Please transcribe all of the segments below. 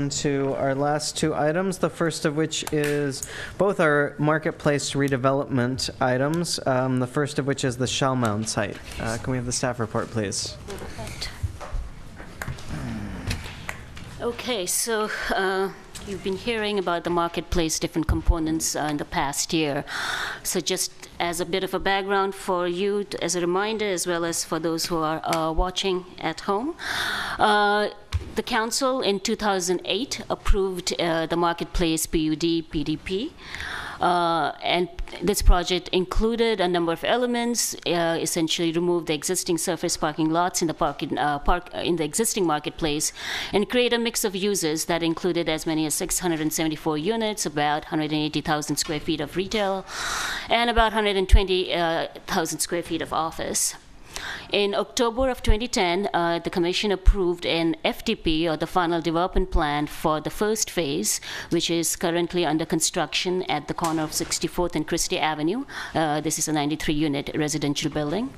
down to our last two items, the first of which is both our Marketplace redevelopment items, the first of which is the Shellmound Site. Can we have the staff report, please? Okay, so you've been hearing about the Marketplace, different components in the past year. So just as a bit of a background for you, as a reminder, as well as for those who are watching at home, the council in 2008 approved the Marketplace PUD PDP. And this project included a number of elements, essentially remove the existing surface parking lots in the in the existing marketplace, and create a mix of uses that included as many as 674 units, about 180,000 square feet of retail, and about 120,000 square feet of office. In October of 2010, the Commission approved an FDP, or the Final Development Plan, for the first phase, which is currently under construction at the corner of 64th and Christie Avenue. This is a 93-unit residential building.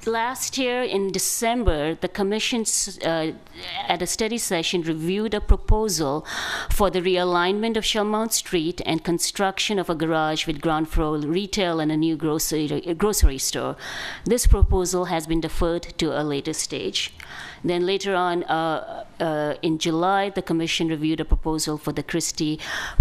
Last year in December, the Commission at a study session reviewed a proposal for the realignment of Shellmound Street and construction of a garage with ground floor retail and a new grocery store. This proposal has been deferred to a later stage. Then later on, in July, the Commission reviewed a proposal for the Christie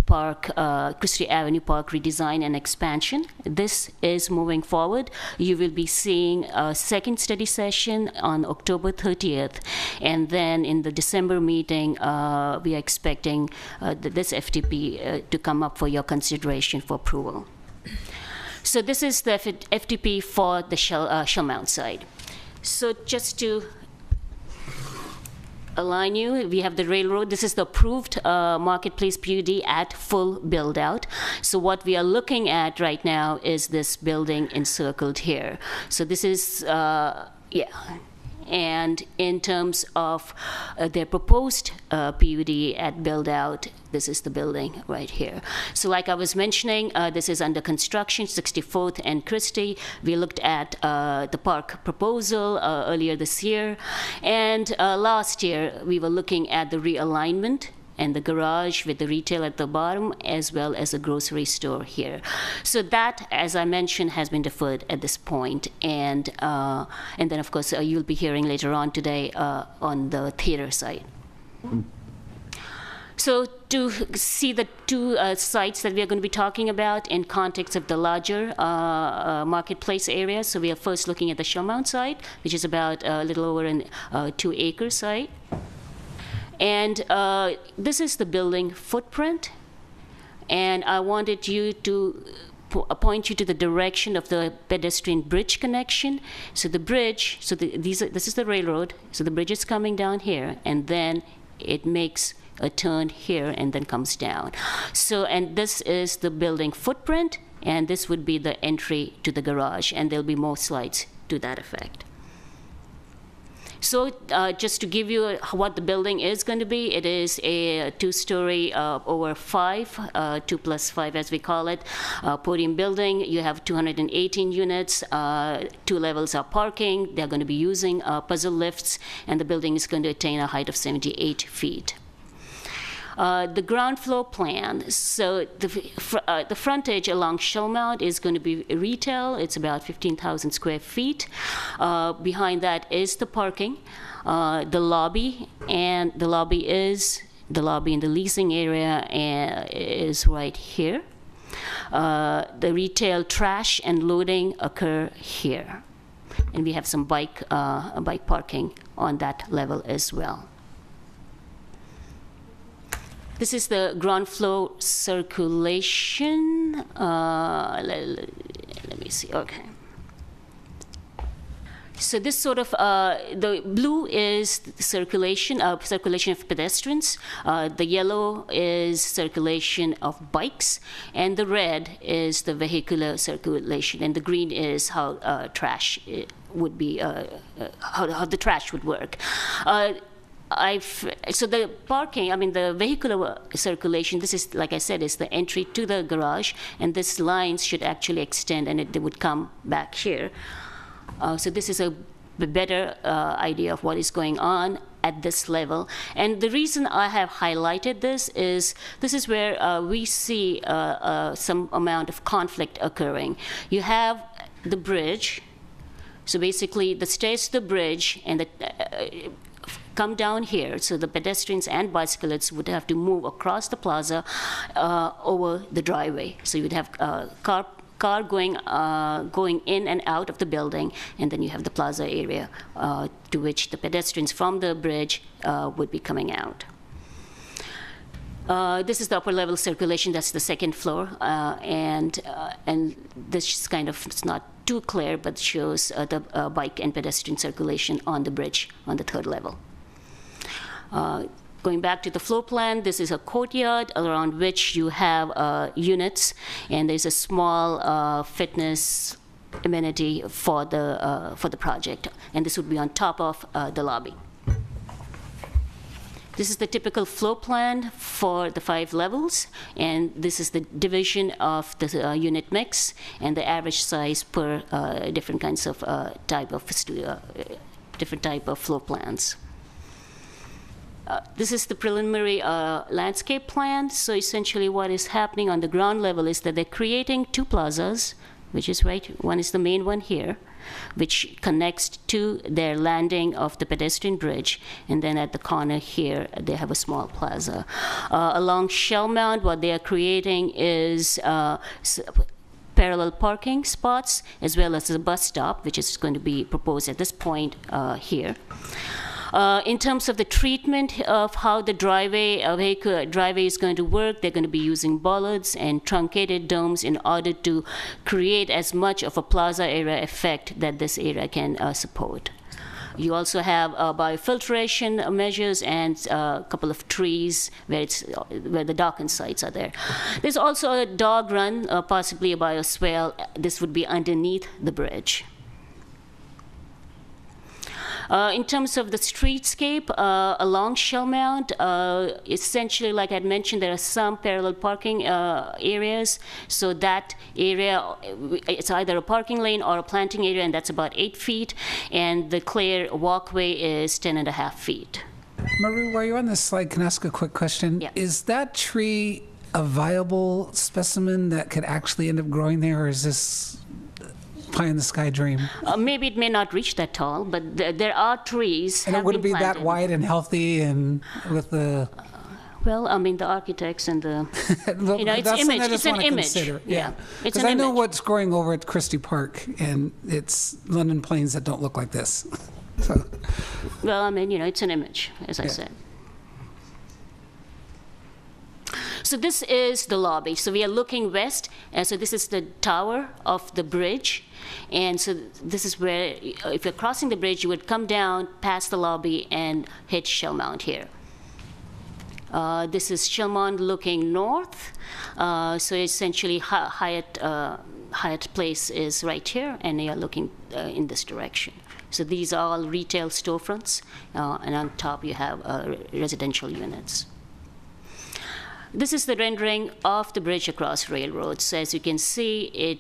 Avenue Park redesign and expansion. This is moving forward. You will be seeing a second study session on October 30th, and then in the December meeting, we are expecting this FDP to come up for your consideration for approval. So this is the FDP for the Shellmound site. So just to align you, we have the railroad. This is the approved Marketplace PUD at full build out. So what we are looking at right now is this building encircled here. So this is, and in terms of their proposed PUD at build out, this is the building right here. So like I was mentioning, this is under construction, 64th and Christie. We looked at the park proposal earlier this year. And last year, we were looking at the realignment and the garage with the retail at the bottom, as well as a grocery store here. So that, as I mentioned, has been deferred at this point. And then, of course, you'll be hearing later on today on the theater site. So to see the two sites that we are going to be talking about in context of the larger marketplace area, so we are first looking at the Shellmound site, which is about a little over an 2-acre site. And this is the building footprint. And I wanted you to point you to the direction of the pedestrian bridge connection. So the bridge, so this is the railroad. So the bridge is coming down here, and then it makes a turn here and then comes down. So, and this is the building footprint, and this would be the entry to the garage, and there'll be more slides to that effect. So just to give you what the building is going to be, it is a 2-story over 5, 2 plus 5 as we call it, podium building. You have 218 units, 2 levels of parking. They're going to be using puzzle lifts, and the building is going to attain a height of 78 feet. The ground floor plan, so the frontage along Shellmound is going to be retail. It's about 15,000 square feet. Behind that is the parking, the lobby, and the lobby in the leasing area is right here. The retail trash and loading occur here. And we have some bike parking on that level as well. This is the ground floor circulation. Let me see, okay. So this sort of, the blue is circulation of pedestrians. The yellow is circulation of bikes. And the red is the vehicular circulation. And the green is how trash would be, how the trash would work. So the parking, I mean the vehicular circulation, this is, like I said, is the entry to the garage, and this lines should actually extend, and they would come back here. So this is a better idea of what is going on. at this level. And the reason I have highlighted this is where we see some amount of conflict occurring. You have the bridge, so basically the stairs to the bridge and the come down here, so the pedestrians and bicyclists would have to move across the plaza over the driveway. So you'd have car going in and out of the building, and then you have the plaza area to which the pedestrians from the bridge would be coming out. This is the upper level circulation. That's the second floor, and this is kind of, it's not too clear, but shows the bike and pedestrian circulation on the bridge on the third level. Going back to the floor plan, this is a courtyard around which you have units, and there's a small fitness amenity for the project, and this would be on top of the lobby. This is the typical floor plan for the 5 levels, and this is the division of the unit mix and the average size per different kinds of different type of floor plans. This is the preliminary landscape plan. So essentially what is happening on the ground level is that they're creating 2 plazas, which is right. One is the main one here, which connects to their landing of the pedestrian bridge. And then at the corner here, they have a small plaza. Along Shellmound, what they are creating is parallel parking spots, as well as a bus stop, which is going to be proposed at this point here. In terms of the treatment of how the driveway is going to work, they're going to be using bollards and truncated domes in order to create as much of a plaza area effect that this area can support. You also have biofiltration measures and a couple of trees where the darkened sites are there. There's also a dog run, possibly a bioswale. This would be underneath the bridge. In terms of the streetscape along Shellmound, essentially, like I mentioned, there are some parallel parking areas. So that area, it's either a parking lane or a planting area, and that's about 8 feet. And the clear walkway is 10.5 feet. Marie, while you're on this slide, can I ask a quick question? Yeah. Is that tree a viable specimen that could actually end up growing there, or is this pie in the sky dream? Maybe it may not reach that tall, but there are trees. And it would be that wide and healthy and with the... Well, I mean, the architects and the, Look, you know, it's image. It's an image. Yeah. It's Because an I know image. what's growing over at Christie Park, and it's London plains that don't look like this. So, Well, I mean, you know, it's an image, as I Yeah. said. So this is the lobby. So we are looking west, and so this is the tower of the bridge. And so this is where, if you're crossing the bridge, you would come down past the lobby and hit Shellmound here. This is Shellmound looking north. So essentially, Hyatt Place is right here, and they are looking in this direction. So these are all retail storefronts, and on top you have residential units. This is the rendering of the bridge across railroad. So as you can see, it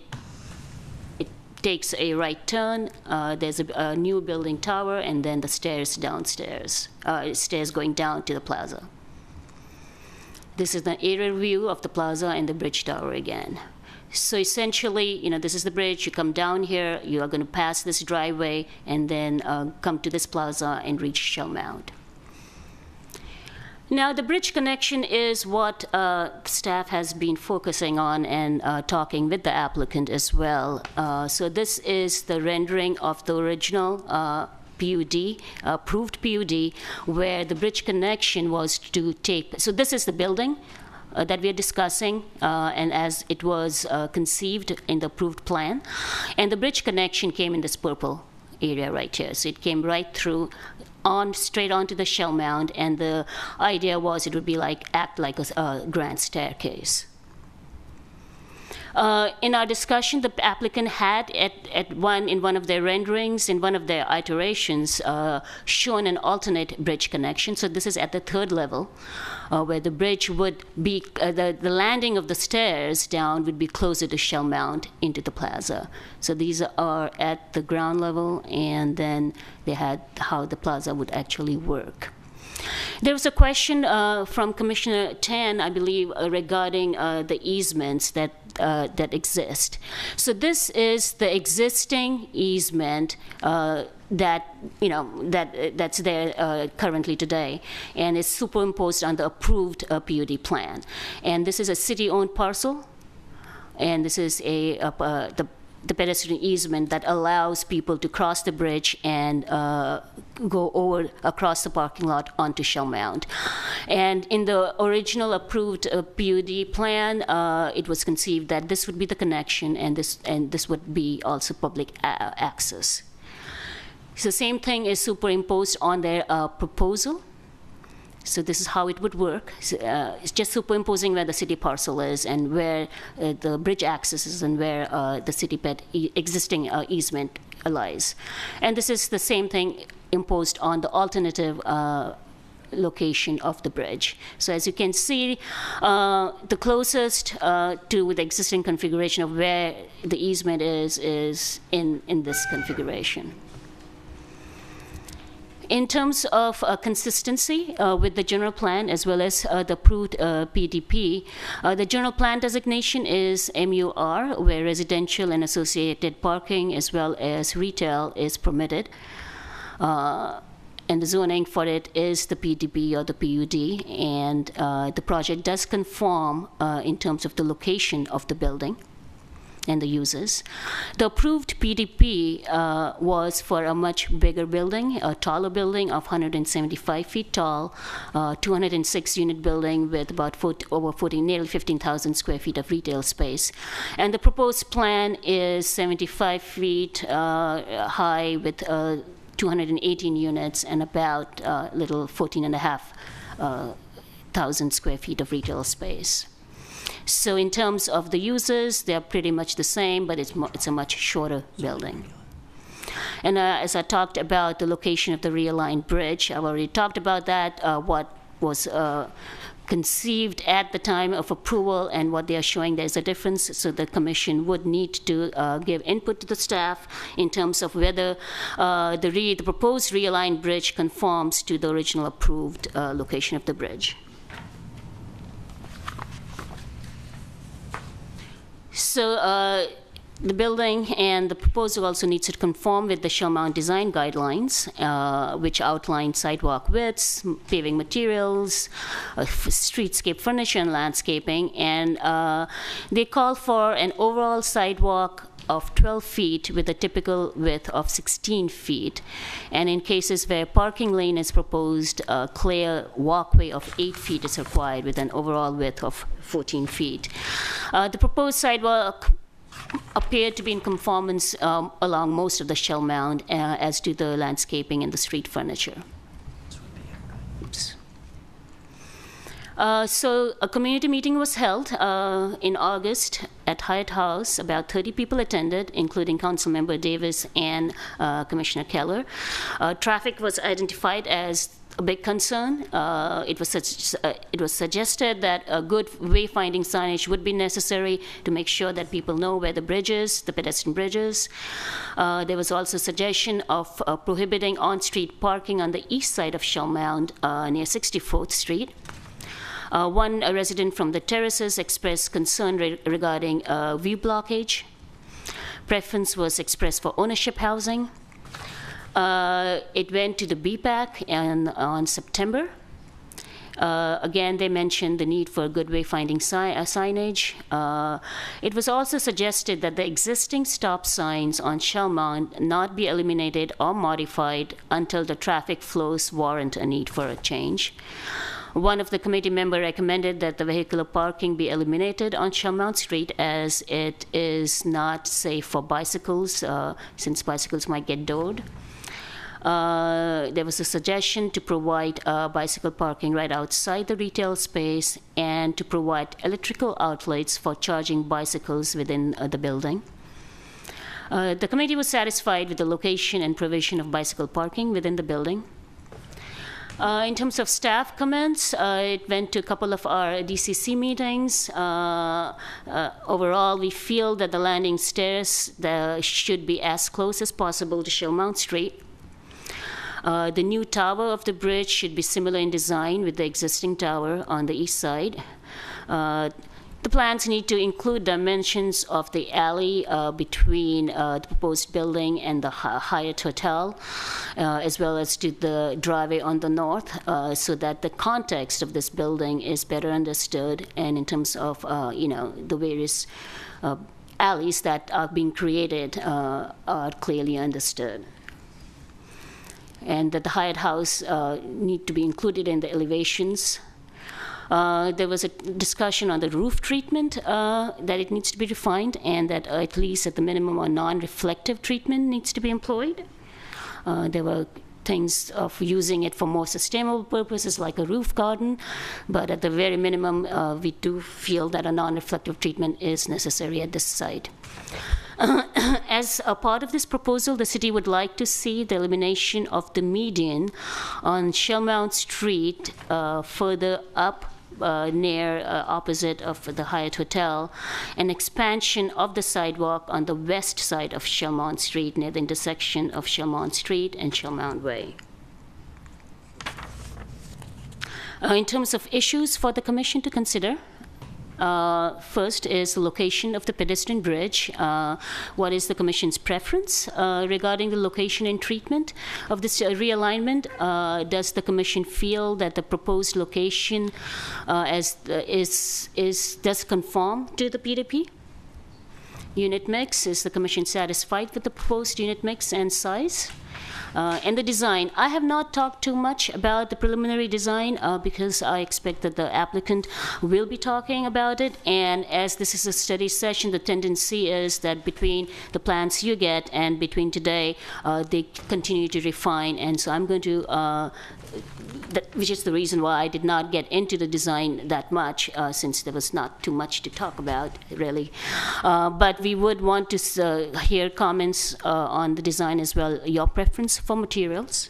takes a right turn. There's a new building tower, and then the stairs downstairs, stairs going down to the plaza. This is the aerial view of the plaza and the bridge tower again. So essentially, you know, this is the bridge. You come down here, you are going to pass this driveway, and then come to this plaza and reach Shellmound. Now, the bridge connection is what staff has been focusing on and talking with the applicant as well. So this is the rendering of the original PUD, approved PUD, where the bridge connection was to take. So this is the building that we are discussing, and as it was conceived in the approved plan. And the bridge connection came in this purple area right here. So it came right through, straight onto the Shellmound, and the idea was it would be act like a grand staircase. In our discussion, the applicant had in one of their renderings, in one of their iterations, shown an alternate bridge connection. So this is at the 3rd level, where the bridge would be, the landing of the stairs down would be closer to Shellmound into the plaza. So these are at the ground level, and then they had how the plaza would actually work. There was a question from Commissioner Tan, I believe, regarding the easements that exist. So this is the existing easement that's there currently today, and is superimposed on the approved PUD plan. And this is a city-owned parcel, and this is the pedestrian easement that allows people to cross the bridge and go over across the parking lot onto Shellmound. And in the original approved PUD plan, it was conceived that this would be the connection, and this would be also public access. So same thing is superimposed on their proposal. So this is how it would work. It's just superimposing where the city parcel is and where the bridge access is and where the city ped existing easement lies. And this is the same thing imposed on the alternative location of the bridge. So as you can see, the closest to the existing configuration of where the easement is in this configuration. In terms of consistency with the general plan as well as the approved PDP, the general plan designation is MUR, where residential and associated parking as well as retail is permitted. And the zoning for it is the PDP or the PUD, and the project does conform in terms of the location of the building and the uses. The approved PDP was for a much bigger building, a taller building of 175 feet tall, 206 unit building with about nearly 15,000 square feet of retail space. And the proposed plan is 75 feet high with 218 units and about little 14,500 square feet of retail space. So in terms of the uses, they're pretty much the same, but it's a much shorter building. And as I talked about the location of the realigned bridge, I've already talked about that, what was conceived at the time of approval and what they are showing, there's a difference. So the commission would need to give input to the staff in terms of whether the proposed realigned bridge conforms to the original approved location of the bridge. So the building and the proposal also needs to conform with the Shellmound design guidelines, which outline sidewalk widths, paving materials, streetscape furniture and landscaping, and they call for an overall sidewalk of 12 feet with a typical width of 16 feet. And in cases where parking lane is proposed, a clear walkway of 8 feet is required with an overall width of 14 feet. The proposed sidewalk appeared to be in conformance along most of the Shellmound as to the landscaping and the street furniture. Oops. So a community meeting was held in August at Hyatt House. About 30 people attended, including Councilmember Davis and Commissioner Keller. Traffic was identified as a big concern. It was suggested that a good wayfinding signage would be necessary to make sure that people know where the bridge is, the pedestrian bridges. There was also a suggestion of prohibiting on-street parking on the east side of Shellmound near 64th Street. One resident from the terraces expressed concern regarding view blockage. Preference was expressed for ownership housing. It went to the BPAC on September. Again, they mentioned the need for good wayfinding signage. It was also suggested that the existing stop signs on Shellmound not be eliminated or modified until the traffic flows warrant a need for a change. One of the committee members recommended that the vehicular parking be eliminated on Shellmound Street as it is not safe for bicycles, since bicycles might get doored. There was a suggestion to provide bicycle parking right outside the retail space and to provide electrical outlets for charging bicycles within the building. The committee was satisfied with the location and provision of bicycle parking within the building. In terms of staff comments, it went to a couple of our DCC meetings. Overall, we feel that the landing stairs should be as close as possible to Shellmound Street. The new tower of the bridge should be similar in design with the existing tower on the east side. The plans need to include dimensions of the alley between the proposed building and the Hyatt Hotel, as well as to the driveway on the north, so that the context of this building is better understood, and in terms of the various alleys that are being created are clearly understood. And that the Hyatt House need to be included in the elevations. There was a discussion on the roof treatment, that it needs to be refined, and that at least at the minimum a non-reflective treatment needs to be employed. There were things of using it for more sustainable purposes like a roof garden, but at the very minimum, we do feel that a non-reflective treatment is necessary at this site. As a part of this proposal, the city would like to see the elimination of the median on Shellmound Street further up near opposite of the Hyatt Hotel, an expansion of the sidewalk on the west side of Shellmound Street near the intersection of Shellmound Street and Shellmound Way. In terms of issues for the commission to consider, first is the location of the pedestrian bridge. What is the Commission's preference regarding the location and treatment of this realignment? Does the Commission feel that the proposed location does conform to the PDP? Unit mix, is the Commission satisfied with the proposed unit mix and size? And the design. I have not talked too much about the preliminary design because I expect that the applicant will be talking about it. And as this is a study session, the tendency is that between the plans you get and between today, they continue to refine. And so I'm going to, which is the reason why I did not get into the design that much, since there was not too much to talk about, really. But we would want to hear comments on the design as well, your preference for materials.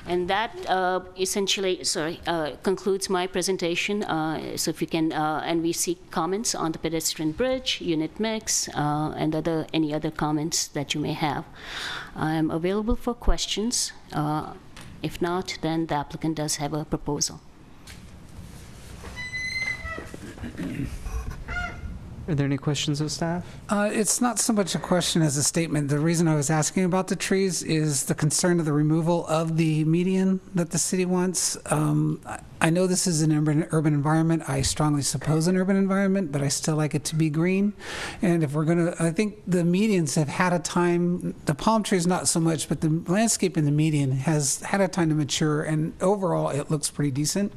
And that essentially, concludes my presentation. So if you can, and we seek comments on the pedestrian bridge, unit mix, and any other comments that you may have. I'm available for questions. If not, then the applicant does have a proposal. Are there any questions of staff? It's not so much a question as a statement. The reason I was asking about the trees is the concern of the removal of the median that the city wants. I know this is an urban environment. I strongly suppose an urban environment, but I still like it to be green. And if we're going to, I think the medians have had a time, the palm trees not so much, but the landscape in the median has had a time to mature, and overall it looks pretty decent.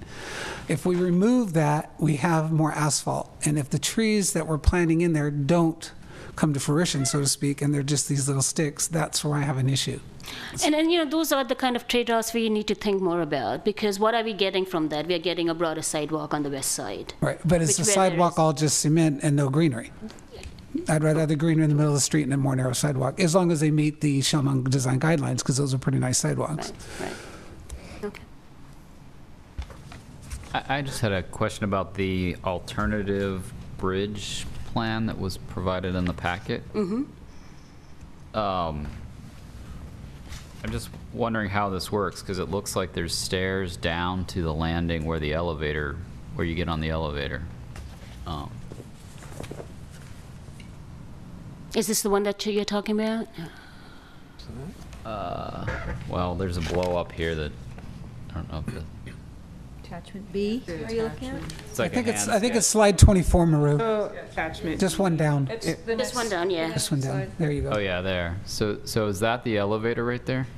If we remove that, we have more asphalt. And if the trees that we're planting in there don't come to fruition, so to speak, and they're just these little sticks, that's where I have an issue. And then, those are the kind of trade-offs we need to think more about, because what are we getting from that? We are getting a broader sidewalk on the west side. Right, but it's a sidewalk all just cement and no greenery. I'd rather have the greenery in the middle of the street and a more narrow sidewalk, as long as they meet the Shellmound design guidelines, because those are pretty nice sidewalks. Right. Okay. I just had a question about the alternative bridge plan that was provided in the packet. Mm-hmm. I'm just wondering how this works, because it looks like there's stairs down to the landing where the elevator, where you get on the elevator. Is this the one that you're talking about? Well, there's a blow up here that, I don't know if it, Attachment B, are you looking at? it's like I think it's slide 24, Maru. Attachment. Just one down. This one down, yeah. This one down. There you go. Oh yeah, there. So is that the elevator right there?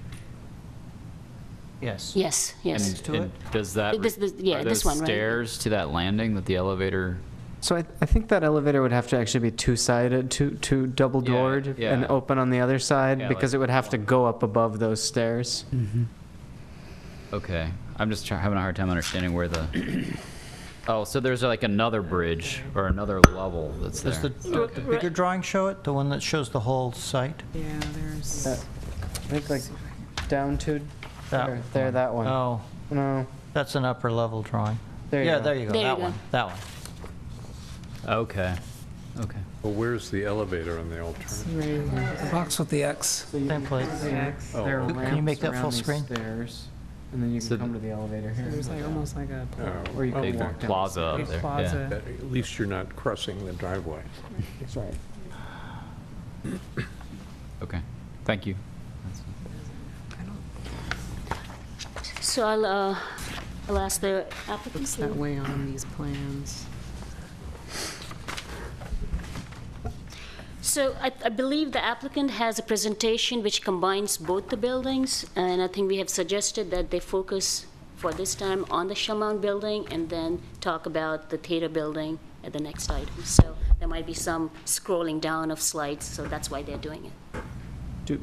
Yes. Yes, yes. And does that, Yeah, are this those one, right? stairs to that landing that the elevator? So I think that elevator would have to actually be two-sided, two double-doored, Yeah, and yeah. open on the other side, Yeah, because like- it would have to go up above those stairs. Okay, I'm just having a hard time understanding where the. Oh, so there's like another bridge or another level that's there. Does the bigger drawing show it, the one that shows the whole site? Yeah, there's. I think like down to That there, that one. Oh, No, that's an upper level drawing. there you Yeah, go. there you go, There you that go. one, that one. Okay. Okay. Well, where's the elevator on the alternative? The box with the X. Same place. Oh, There are okay. ramps Can you make that around full these screen? stairs, and then you can So- come to the elevator here. There's like almost like a Oh, Or you Big can walk down. plaza up big there. plaza. At least you're not crossing the driveway. That's right. Yeah. Okay. Thank you. So I'll ask the applicant. Looks that way on these plans. So I believe the applicant has a presentation which combines both the buildings, and I think we have suggested that they focus for this time on the Shellmound building and then talk about the theater building at the next item. So there might be some scrolling down of slides, so that's why they're doing it.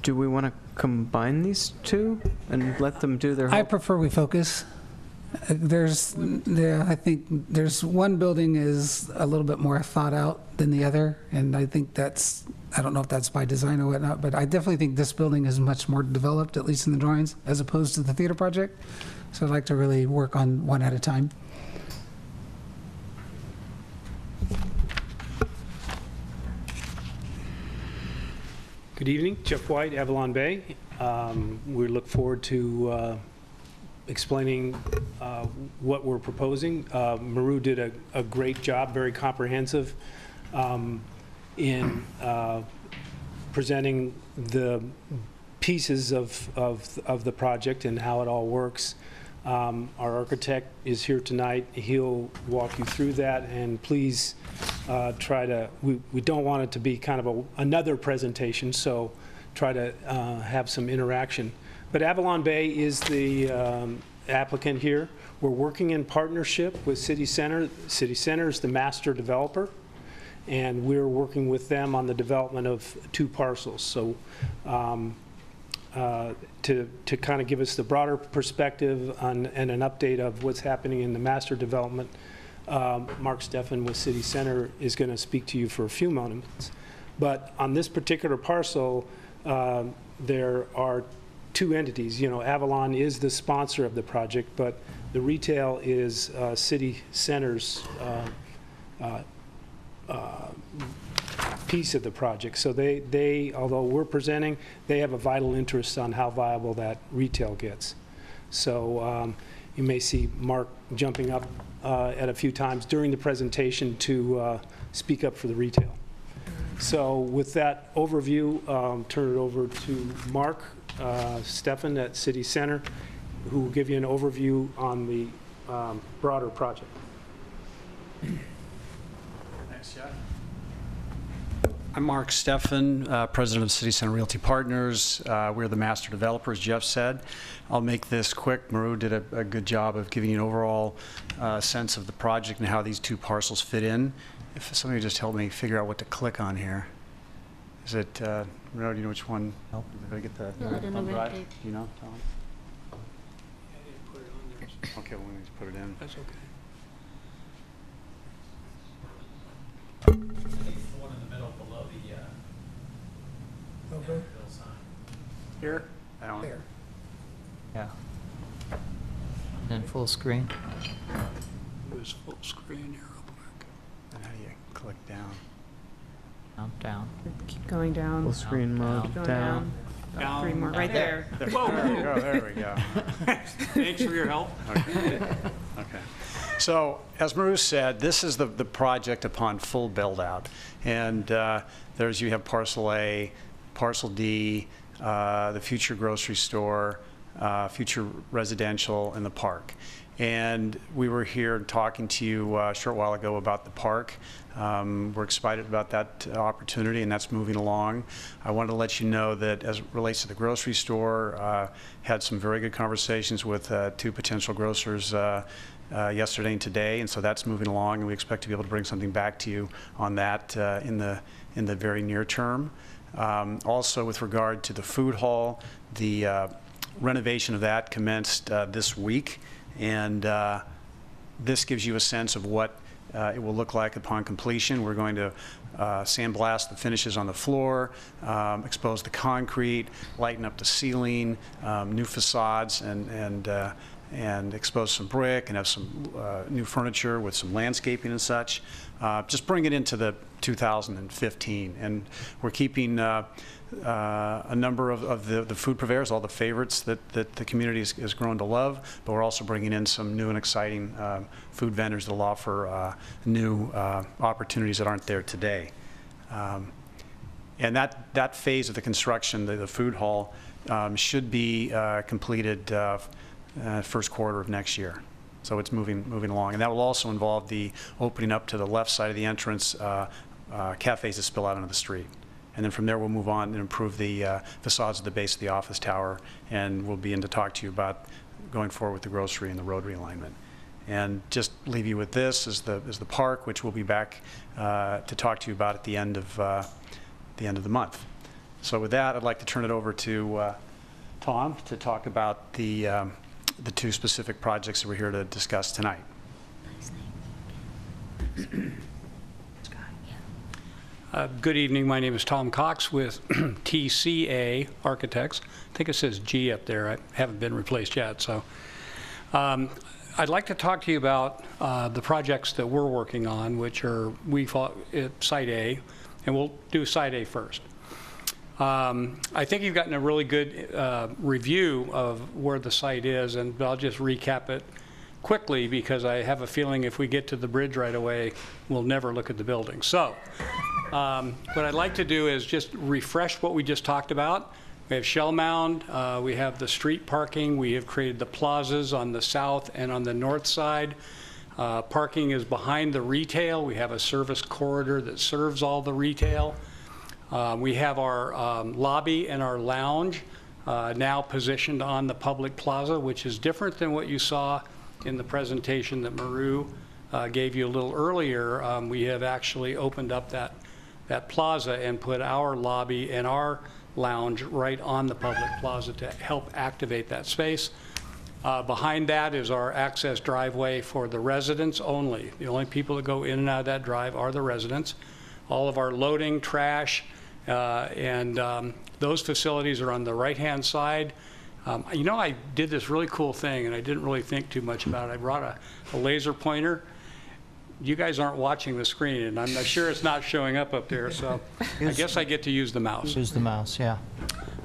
Do we want to combine these two and let them do their I whole? prefer we focus. I think there's one building is a little bit more thought out than the other, and I think I don't know if that's by design or whatnot, but I definitely think this building is much more developed, at least in the drawings, as opposed to the theater project. So I'd like to really work on one at a time. Good evening, Jeff White, AvalonBay. We look forward to explaining what we're proposing. Maru did a great job, very comprehensive, in presenting the pieces of the project and how it all works. Our architect is here tonight. He'll walk you through that, and please try to, we don't want it to be kind of another presentation, so try to have some interaction. But AvalonBay is the applicant here. We're working in partnership with City Center. City Center is the master developer, and we're working with them on the development of 2 parcels. So to kind of give us the broader perspective and an update of what's happening in the master development, Mark Steffen with City Center is going to speak to you for a few moments. But on this particular parcel, there are 2 entities. You know, Avalon is the sponsor of the project, but the retail is City Center's piece of the project. So they, although we're presenting, they have a vital interest on how viable that retail gets. So you may see Mark jumping up at a few times during the presentation to speak up for the retail. So with that overview, turn it over to Mark Steffen at City Center, who will give you an overview on the broader project. Thanks, Jeff. I'm Mark Steffen, President of City Center Realty Partners. We're the master developer, as Jeff said. I'll make this quick. Maru did a good job of giving you an overall sense of the project and how these 2 parcels fit in. If somebody would just help me figure out what to click on here. Is it, Maru, do you know which one? Help? Did I get the No, I don't know thumb where drive? they- Do you know, Tom? Okay, well, let me just put it in. That's okay. The one in the middle below the bill sign. Here? That one? There. Yeah. And full screen. It was full screen here real quick. And how do you click down? Down. Keep going down. Full screen mode Going down. down. 3 more, right there. Whoa, there we go, there we go. Thanks for your help. Okay. So, as Maru said, this is the project upon full build-out. And there's, you have Parcel A, Parcel D, the future grocery store, future residential, and the park. And we were here talking to you a short while ago about the park. We're excited about that opportunity, and that's moving along. I wanted to let you know that as it relates to the grocery store, had some very good conversations with 2 potential grocers yesterday and today, and so that's moving along, and we expect to be able to bring something back to you on that in the very near term. Also, with regard to the food hall, the renovation of that commenced this week, and this gives you a sense of what it will look like upon completion. We're going to sandblast the finishes on the floor, expose the concrete, lighten up the ceiling, new facades, and and expose some brick and have some new furniture with some landscaping and such. Just bring it into the 2015. And we're keeping a number of the food purveyors, all the favorites that the community has grown to love, but we're also bringing in some new and exciting food vendors that'll offer new opportunities that aren't there today. And that phase of the construction, the food hall, should be completed first quarter of next year. So it's moving along. And that will also involve the opening up to the left side of the entrance, cafes that spill out into the street. And then from there, we'll move on and improve the facades of the base of the office tower, and we'll be in to talk to you about going forward with the grocery and the road realignment. And just leave you with this is the park, which we'll be back to talk to you about at the end of the month. So with that, I'd like to turn it over to Tom to talk about the two specific projects that we're here to discuss tonight. Good evening. My name is Tom Cox with TCA Architects. I think it says G up there. I haven't been replaced yet. So I'd like to talk to you about the projects that we're working on, which are Site A, and we'll do Site A first. I think you've gotten a really good review of where the site is, and I'll just recap it quickly because I have a feeling if we get to the bridge right away, we'll never look at the building. So what I'd like to do is just refresh what we just talked about. We have Shellmound, we have the street parking, we have created the plazas on the south and on the north side. Parking is behind the retail. We have a service corridor that serves all the retail. We have our lobby and our lounge now positioned on the public plaza, which is different than what you saw in the presentation that Maru gave you a little earlier. We have actually opened up that plaza and put our lobby and our lounge right on the public plaza to help activate that space. Behind that is our access driveway for the residents only. The only people that go in and out of that drive are the residents. All of our loading, trash, and those facilities are on the right-hand side. You know, I did this really cool thing, and I didn't really think too much about it. I brought a laser pointer. You guys aren't watching the screen, and I'm not sure it's not showing up there, so I guess I get to use the mouse. Use the mouse, yeah.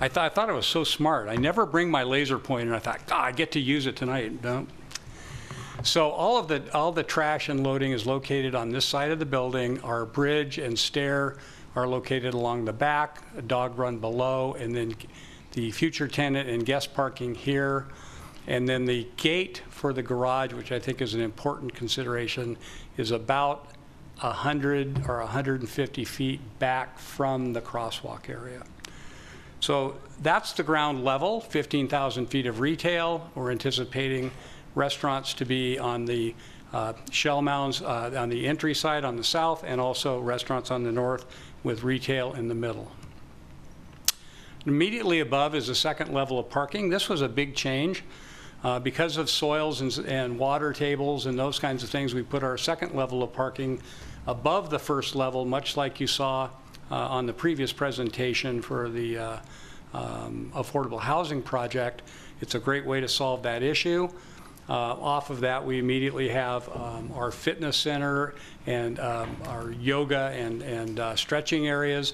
I thought it was so smart. I never bring my laser pointer, and I thought, God, I get to use it tonight. No. So all the trash and loading is located on this side of the building. Our bridge and stair are located along the back, a dog run below, and then the future tenant and guest parking here. And then the gate for the garage, which I think is an important consideration, is about 100 or 150 feet back from the crosswalk area. So that's the ground level, 15,000 feet of retail. We're anticipating restaurants to be on the Shellmounds on the entry side on the south, and also restaurants on the north with retail in the middle. Immediately above is the second level of parking. This was a big change. Because of soils and water tables and those kinds of things, we put our second level of parking above the first level, much like you saw on the previous presentation for the affordable housing project. It's a great way to solve that issue. Off of that, we immediately have our fitness center and our yoga and stretching areas.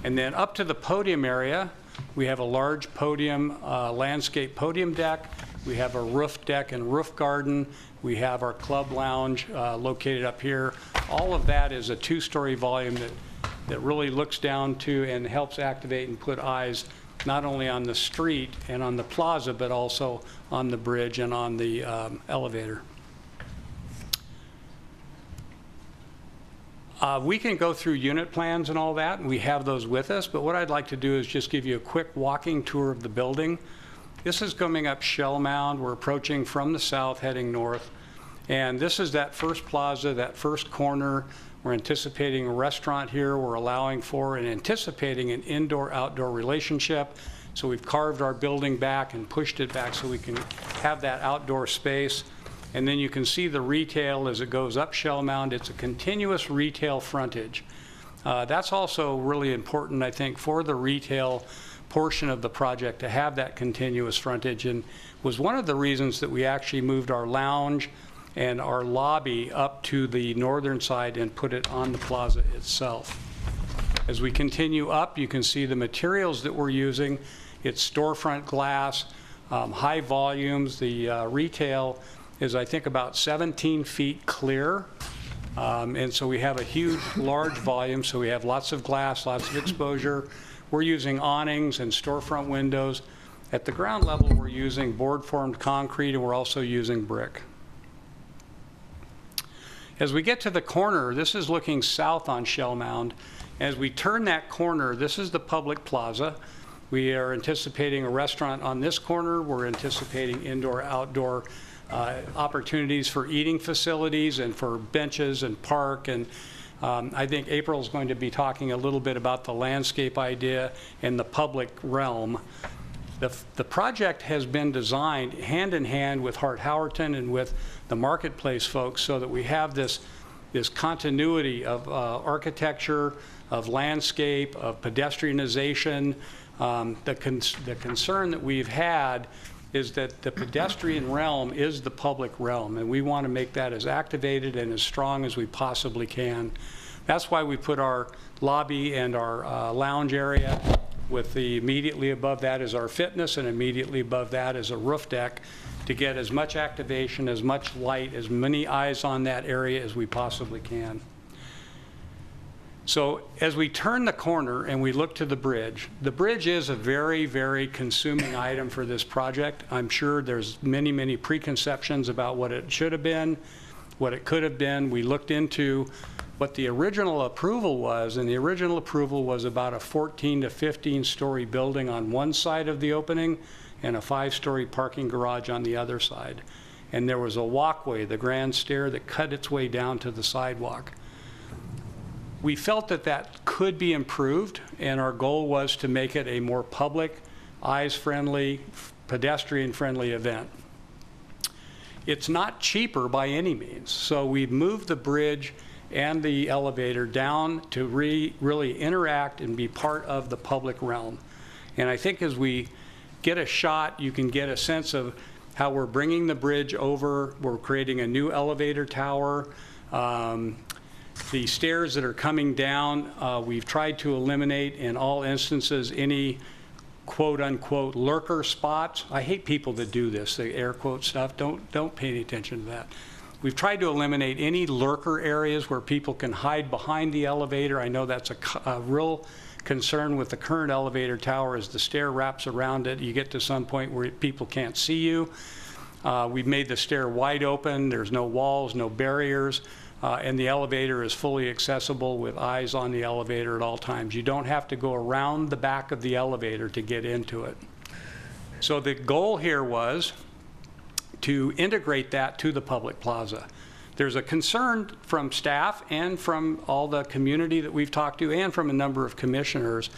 And then up to the podium area, we have a large podium, landscape podium deck. We have a roof deck and roof garden. We have our club lounge located up here. All of that is a two-story volume that really looks down to and helps activate and put eyes not only on the street and on the plaza, but also on the bridge and on the elevator. We can go through unit plans and all that, and we have those with us, but what I'd like to do is just give you a quick walking tour of the building. This is coming up Shellmound. We're approaching from the south, heading north. And this is that first plaza, that first corner. We're anticipating a restaurant here. We're allowing for and anticipating an indoor-outdoor relationship. So we've carved our building back and pushed it back so we can have that outdoor space. And then you can see the retail as it goes up Shellmound. It's a continuous retail frontage. That's also really important, I think, for the retail portion of the project to have that continuous frontage, and was one of the reasons that we actually moved our lounge and our lobby up to the northern side and put it on the plaza itself. As we continue up, you can see the materials that we're using. It's storefront glass, high volumes. The retail is, I think, about 17 feet clear. And so we have a huge, large volume, so we have lots of glass, lots of exposure. We're using awnings and storefront windows. At the ground level, we're using board-formed concrete, and we're also using brick. As we get to the corner, this is looking south on Shellmound. As we turn that corner, this is the public plaza. We are anticipating a restaurant on this corner. We're anticipating indoor-outdoor opportunities for eating facilities and for benches and park. And I think April's going to be talking a little bit about the landscape idea in the public realm. The project has been designed hand in hand with Hart-Howerton and with the Marketplace folks so that we have this continuity of architecture, of landscape, of pedestrianization. The concern that we've had is that the pedestrian realm is the public realm, and we want to make that as activated and as strong as we possibly can. That's why we put our lobby and our lounge area, with the immediately above that is our fitness, and immediately above that is a roof deck, to get as much activation, as much light, as many eyes on that area as we possibly can. So as we turn the corner and we look to the bridge is a very, very consuming item for this project. I'm sure there's many, many preconceptions about what it should have been, what it could have been. We looked into what the original approval was, and the original approval was about a 14 to 15-story building on one side of the opening and a 5-story parking garage on the other side. And there was a walkway, the grand stair, that cut its way down to the sidewalk. We felt that that could be improved, and our goal was to make it a more public, eyes-friendly, pedestrian-friendly event. It's not cheaper by any means, so we've moved the bridge and the elevator down to really interact and be part of the public realm. And I think as we get a shot, you can get a sense of how we're bringing the bridge over. We're creating a new elevator tower. The stairs that are coming down, we've tried to eliminate in all instances any quote-unquote lurker spots. I hate people that do this, the air quote stuff. Don't pay any attention to that. We've tried to eliminate any lurker areas where people can hide behind the elevator. I know that's a real concern with the current elevator tower. As the stair wraps around it, you get to some point where people can't see you. We've made the stair wide open. There's no walls, no barriers. And the elevator is fully accessible with eyes on the elevator at all times. You don't have to go around the back of the elevator to get into it. So the goal here was to integrate that to the public plaza. There's a concern from staff and from all the community that we've talked to and from a number of commissioners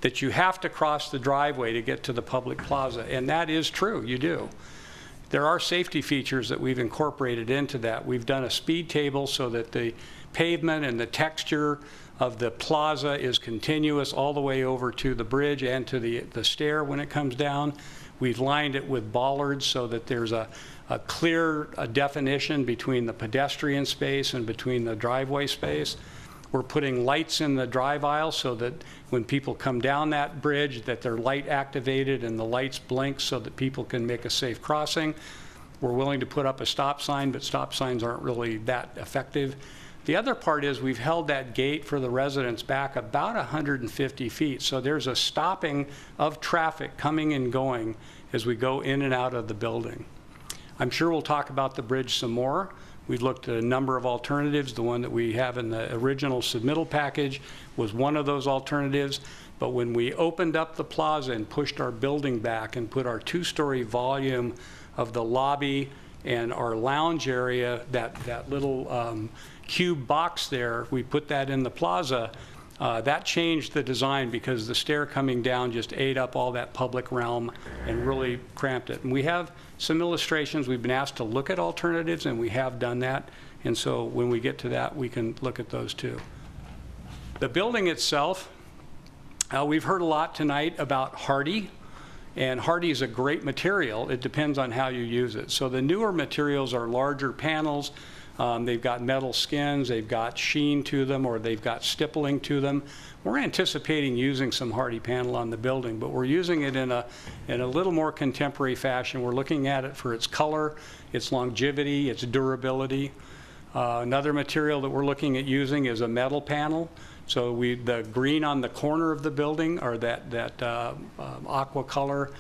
that you have to cross the driveway to get to the public plaza, and that is true, you do. There are safety features that we've incorporated into that. We've done a speed table so that the pavement and the texture of the plaza is continuous all the way over to the bridge and to the stair when it comes down. We've lined it with bollards so that there's a clear definition between the pedestrian space and between the driveway space. We're putting lights in the drive aisle so that when people come down that bridge that they're light activated and the lights blink so that people can make a safe crossing. We're willing to put up a stop sign, but stop signs aren't really that effective. The other part is we've held that gate for the residents back about 150 feet. So there's a stopping of traffic coming and going as we go in and out of the building. I'm sure we'll talk about the bridge some more. We've looked at a number of alternatives. The one that we have in the original submittal package was one of those alternatives. But when we opened up the plaza and pushed our building back and put our 2-story volume of the lobby and our lounge area, that little cube box there, we put that in the plaza, that changed the design because the stair coming down just ate up all that public realm and really cramped it. And we have some illustrations. We've been asked to look at alternatives, and we have done that. And so when we get to that, we can look at those too. The building itself, We've heard a lot tonight about hardy, and hardy is a great material. It depends on how you use it. So the newer materials are larger panels. They've got metal skins, they've got sheen to them, or they've got stippling to them. We're anticipating using some hardy panel on the building, but we're using it in a little more contemporary fashion. We're looking at it for its color, its longevity, its durability. Another material that we're looking at using is a metal panel. So the green on the corner of the building, or that aqua color,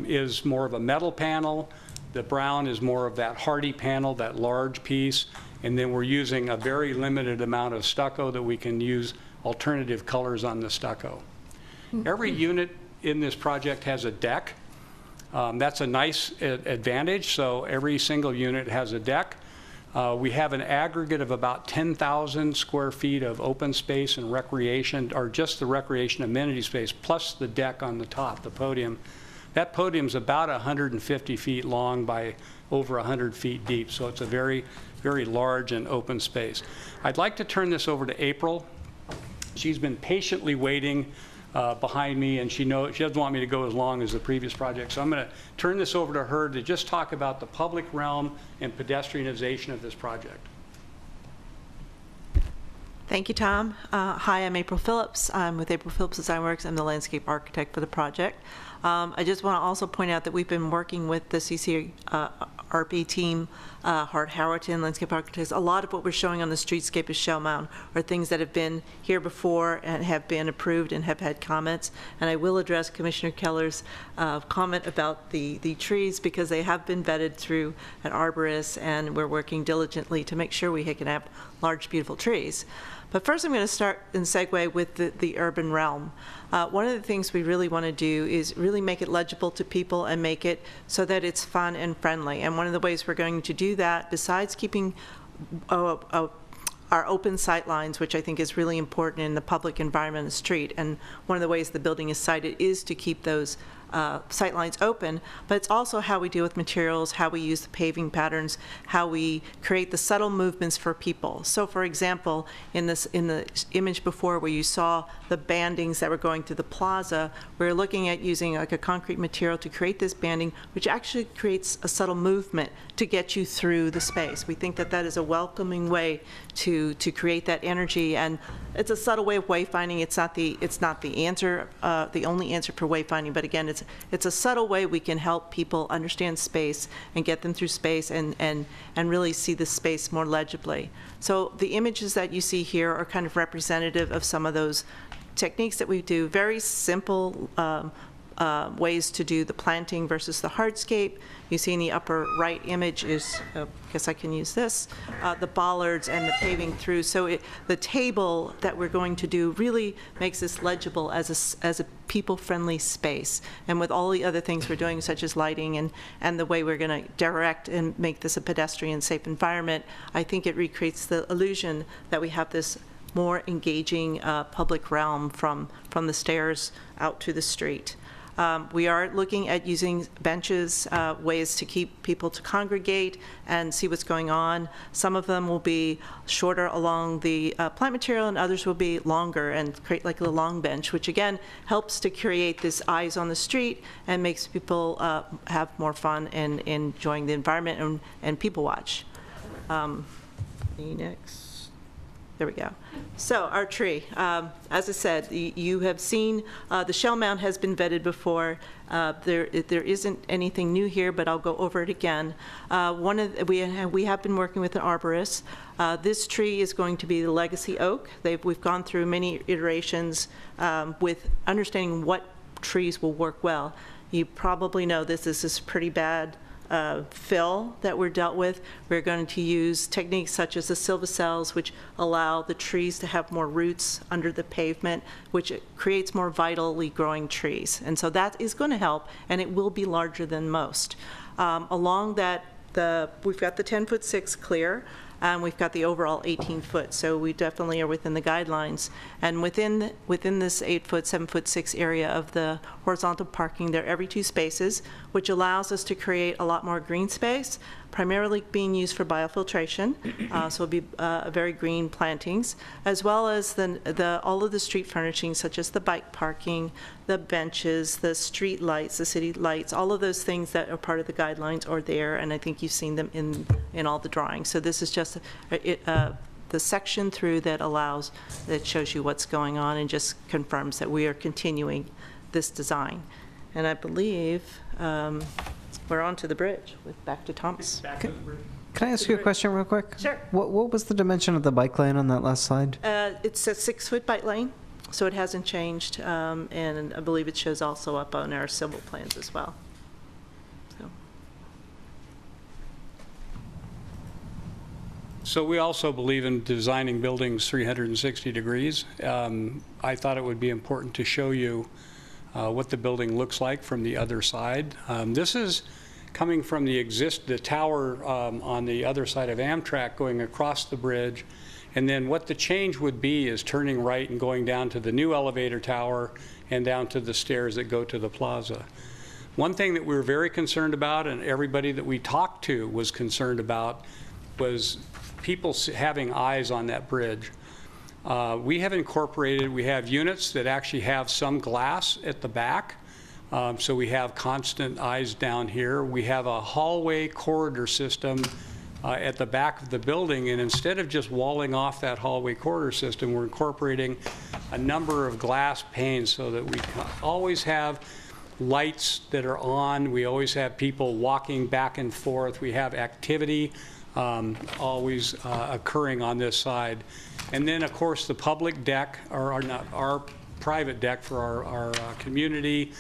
is more of a metal panel. The brown is more of that hardy panel, that large piece. And then we're using a very limited amount of stucco that we can use alternative colors on the stucco. Every unit in this project has a deck. That's a nice advantage. So every single unit has a deck. We have an aggregate of about 10,000 square feet of open space and recreation, or just the recreation amenity space, plus the deck on the top, the podium. That podium's about 150 feet long by over 100 feet deep, so it's a very, very large and open space. I'd like to turn this over to April. She's been patiently waiting behind me, and she doesn't want me to go as long as the previous project. So I'm going to turn this over to her to just talk about the public realm and pedestrianization of this project. Thank you, Tom. Hi, I'm April Phillips. I'm with April Phillips Design Works. I'm the landscape architect for the project. I just want to also point out that we've been working with the CEQA team, Hart Howerton, landscape architects. A lot of what we're showing on the streetscape is Shellmound, or things that have been here before and have been approved and have had comments. And I will address Commissioner Keller's comment about the trees, because they have been vetted through an arborist, and we're working diligently to make sure we can have large, beautiful trees. But first I'm going to start and segue with the urban realm. One of the things we really want to do is really make it legible to people and make it so that it's fun and friendly. And one of the ways we're going to do that, besides keeping our open sight lines, which I think is really important in the public environment of the street, and one of the ways the building is sited is to keep those sight lines open, but it's also how we deal with materials, how we use the paving patterns, how we create the subtle movements for people. So for example, in the image before where you saw the bandings that were going through the plaza, we're looking at using like a concrete material to create this banding, which actually creates a subtle movement to get you through the space. We think that that is a welcoming way to create that energy, and it's a subtle way of wayfinding. It's not the answer, the only answer for wayfinding, but again, it's a subtle way we can help people understand space and get them through space and really see the space more legibly. So the images that you see here are kind of representative of some of those techniques that we do. Very simple ways to do the planting versus the hardscape. You see in the upper right image is, I guess I can use this, the bollards and the paving through. So the table that we're going to do really makes this legible as a people-friendly space. And with all the other things we're doing, such as lighting and the way we're going to direct and make this a pedestrian-safe environment, I think it recreates the illusion that we have this more engaging public realm from the stairs out to the street. We are looking at using benches, ways to keep people to congregate and see what's going on. Some of them will be shorter along the plant material, and others will be longer and create like a long bench, which again helps to create this eyes on the street and makes people have more fun and enjoying the environment and people watch. Next. There we go. So our tree, as I said, you have seen the Shellmound has been vetted before. There isn't anything new here, but I'll go over it again. We have been working with an arborist. This tree is going to be the legacy oak. We've gone through many iterations with understanding what trees will work well. You probably know this is pretty bad fill that we're dealt with. We're going to use techniques such as the silvacells, which allow the trees to have more roots under the pavement, which creates more vitally growing trees. And so that is going to help, and it will be larger than most. Along that, we've got the 10'6" clear. We've got the overall 18-foot, so we definitely are within the guidelines. And within this 8-foot, 7'6" area of the horizontal parking, they're every 2 spaces, which allows us to create a lot more green space, primarily being used for biofiltration, so it'll be very green plantings, as well as all of the street furnishings, such as the bike parking, the benches, the street lights, the city lights, all of those things that are part of the guidelines are there, and I think you've seen them in all the drawings. So this is just the section through that shows you what's going on and just confirms that we are continuing this design. And I believe we're on to the bridge, back to Thomas. Can I ask you a question real quick? Sure. What was the dimension of the bike lane on that last slide? It's a 6-foot bike lane, so it hasn't changed, and I believe it shows also up on our civil plans as well. So we also believe in designing buildings 360 degrees. I thought it would be important to show you what the building looks like from the other side. This is coming from the tower on the other side of Amtrak going across the bridge. And then what the change would be is turning right and going down to the new elevator tower and down to the stairs that go to the plaza. One thing that we were very concerned about, and everybody that we talked to was concerned about, was people having eyes on that bridge. We have units that actually have some glass at the back, so we have constant eyes down here. We have a hallway corridor system at the back of the building, and instead of just walling off that hallway corridor system, we're incorporating a number of glass panes so that we always have lights that are on. We always have people walking back and forth. We have activity always occurring on this side. And then, of course, the public deck, or our private deck for our community,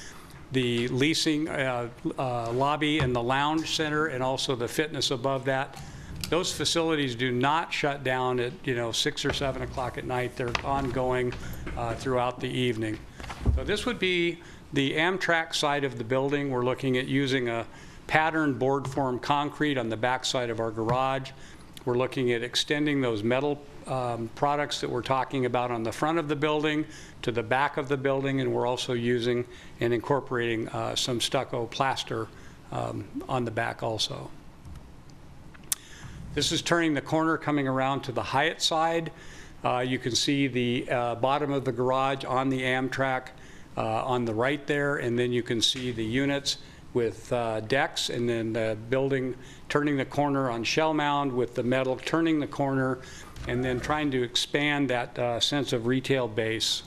the leasing lobby and the lounge center, and also the fitness above that. Those facilities do not shut down at 6 or 7 o'clock at night. They're ongoing throughout the evening. So this would be the Amtrak side of the building. We're looking at using a patterned board form concrete on the back side of our garage. We're looking at extending those metal products that we're talking about on the front of the building to the back of the building, and we're also using and incorporating some stucco plaster on the back also. This is turning the corner coming around to the Hyatt side. You can see the bottom of the garage on the Amtrak on the right there, and then you can see the units with decks, and then the building turning the corner on Shellmound with the metal turning the corner, and then trying to expand that sense of retail base.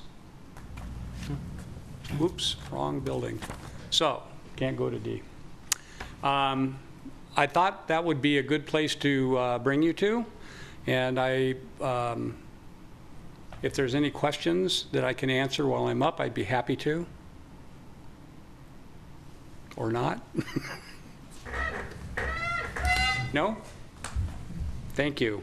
Oops, wrong building. So, can't go to D. I thought that would be a good place to bring you to, and if there's any questions that I can answer while I'm up, I'd be happy to. Or not? No? Thank you.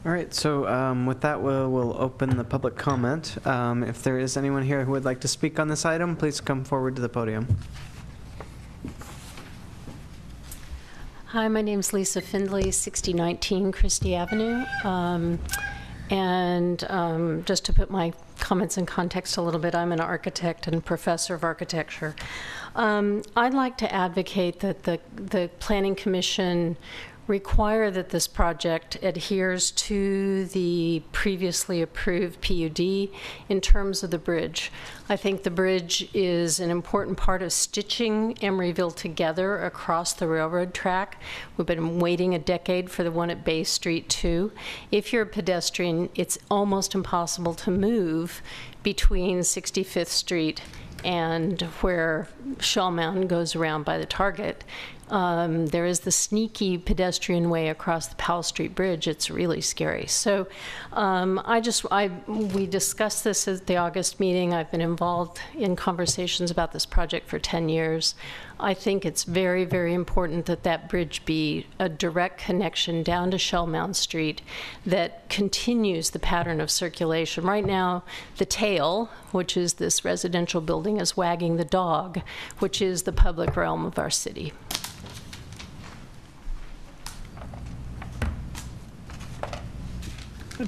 All right, so with that, we'll open the public comment. If there is anyone here who would like to speak on this item, please come forward to the podium. Hi, my name's Lisa Findley, 6019 Christie Avenue. Just to put my comments in context a little bit, I'm an architect and professor of architecture. I'd like to advocate that the Planning Commission require that this project adheres to the previously approved PUD in terms of the bridge. I think the bridge is an important part of stitching Emeryville together across the railroad track. We've been waiting a decade for the one at Bay Street too. If you're a pedestrian, it's almost impossible to move between 65th Street and where Shellmound goes around by the Target. There is the sneaky pedestrian way across the Powell Street Bridge. It's really scary. So we discussed this at the August meeting. I've been involved in conversations about this project for 10 years. I think it's very, very important that that bridge be a direct connection down to Shellmound Street that continues the pattern of circulation. Right now, the tail, which is this residential building, is wagging the dog, which is the public realm of our city.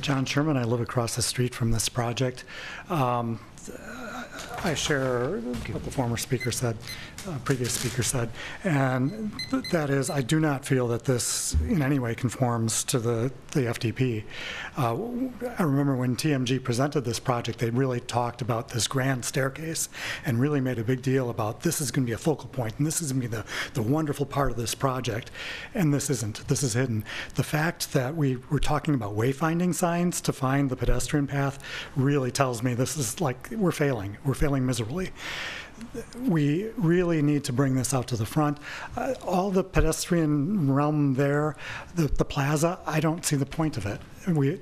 John Sherman, I live across the street from this project. I share what the former speaker said, previous speaker said, and that is, I do not feel that this in any way conforms to the FDP. I remember when TMG presented this project, they really talked about this grand staircase and really made a big deal about this is going to be a focal point and this is going to be the wonderful part of this project, and this isn't. This is hidden. The fact that we were talking about wayfinding signs to find the pedestrian path really tells me this is like we're failing. We're failing miserably. We really need to bring this out to the front. All the pedestrian realm there, the plaza, I don't see the point of it.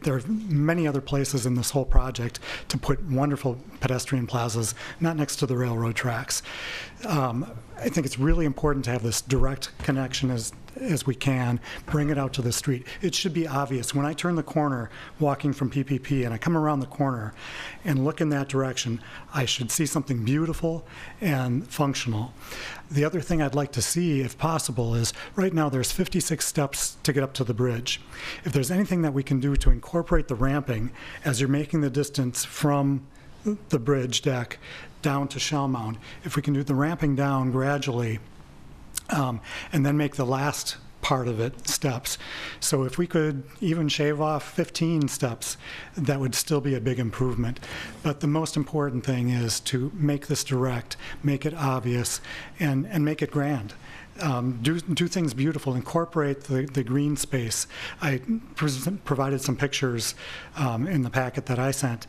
There are many other places in this whole project to put wonderful pedestrian plazas, not next to the railroad tracks. I think it's really important to have this direct connection as we can, bring it out to the street. It should be obvious. When I turn the corner walking from PPP and I come around the corner and look in that direction, I should see something beautiful and functional. The other thing I'd like to see, if possible, is right now there's 56 steps to get up to the bridge. If there's anything that we can do to incorporate the ramping as you're making the distance from the bridge deck down to Shellmound, if we can do the ramping down gradually, and then make the last part of it steps. So if we could even shave off 15 steps, that would still be a big improvement. But the most important thing is to make this direct, make it obvious, and make it grand. Do things beautiful, incorporate the green space. I provided some pictures in the packet that I sent.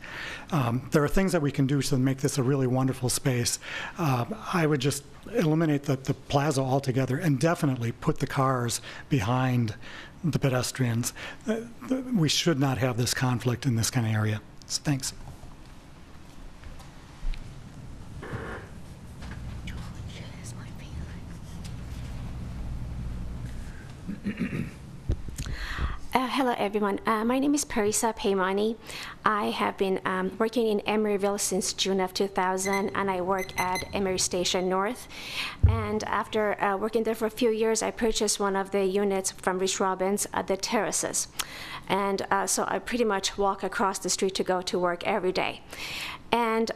There are things that we can do to make this a really wonderful space. I would just eliminate the plaza altogether and definitely put the cars behind the pedestrians. We should not have this conflict in this kind of area. So, thanks. Hello, everyone. My name is Parisa Paymani. I have been working in Emeryville since June of 2000, and I work at Emery Station North. And after working there for a few years, I purchased one of the units from Rich Robbins at the terraces. And so I pretty much walk across the street to go to work every day. And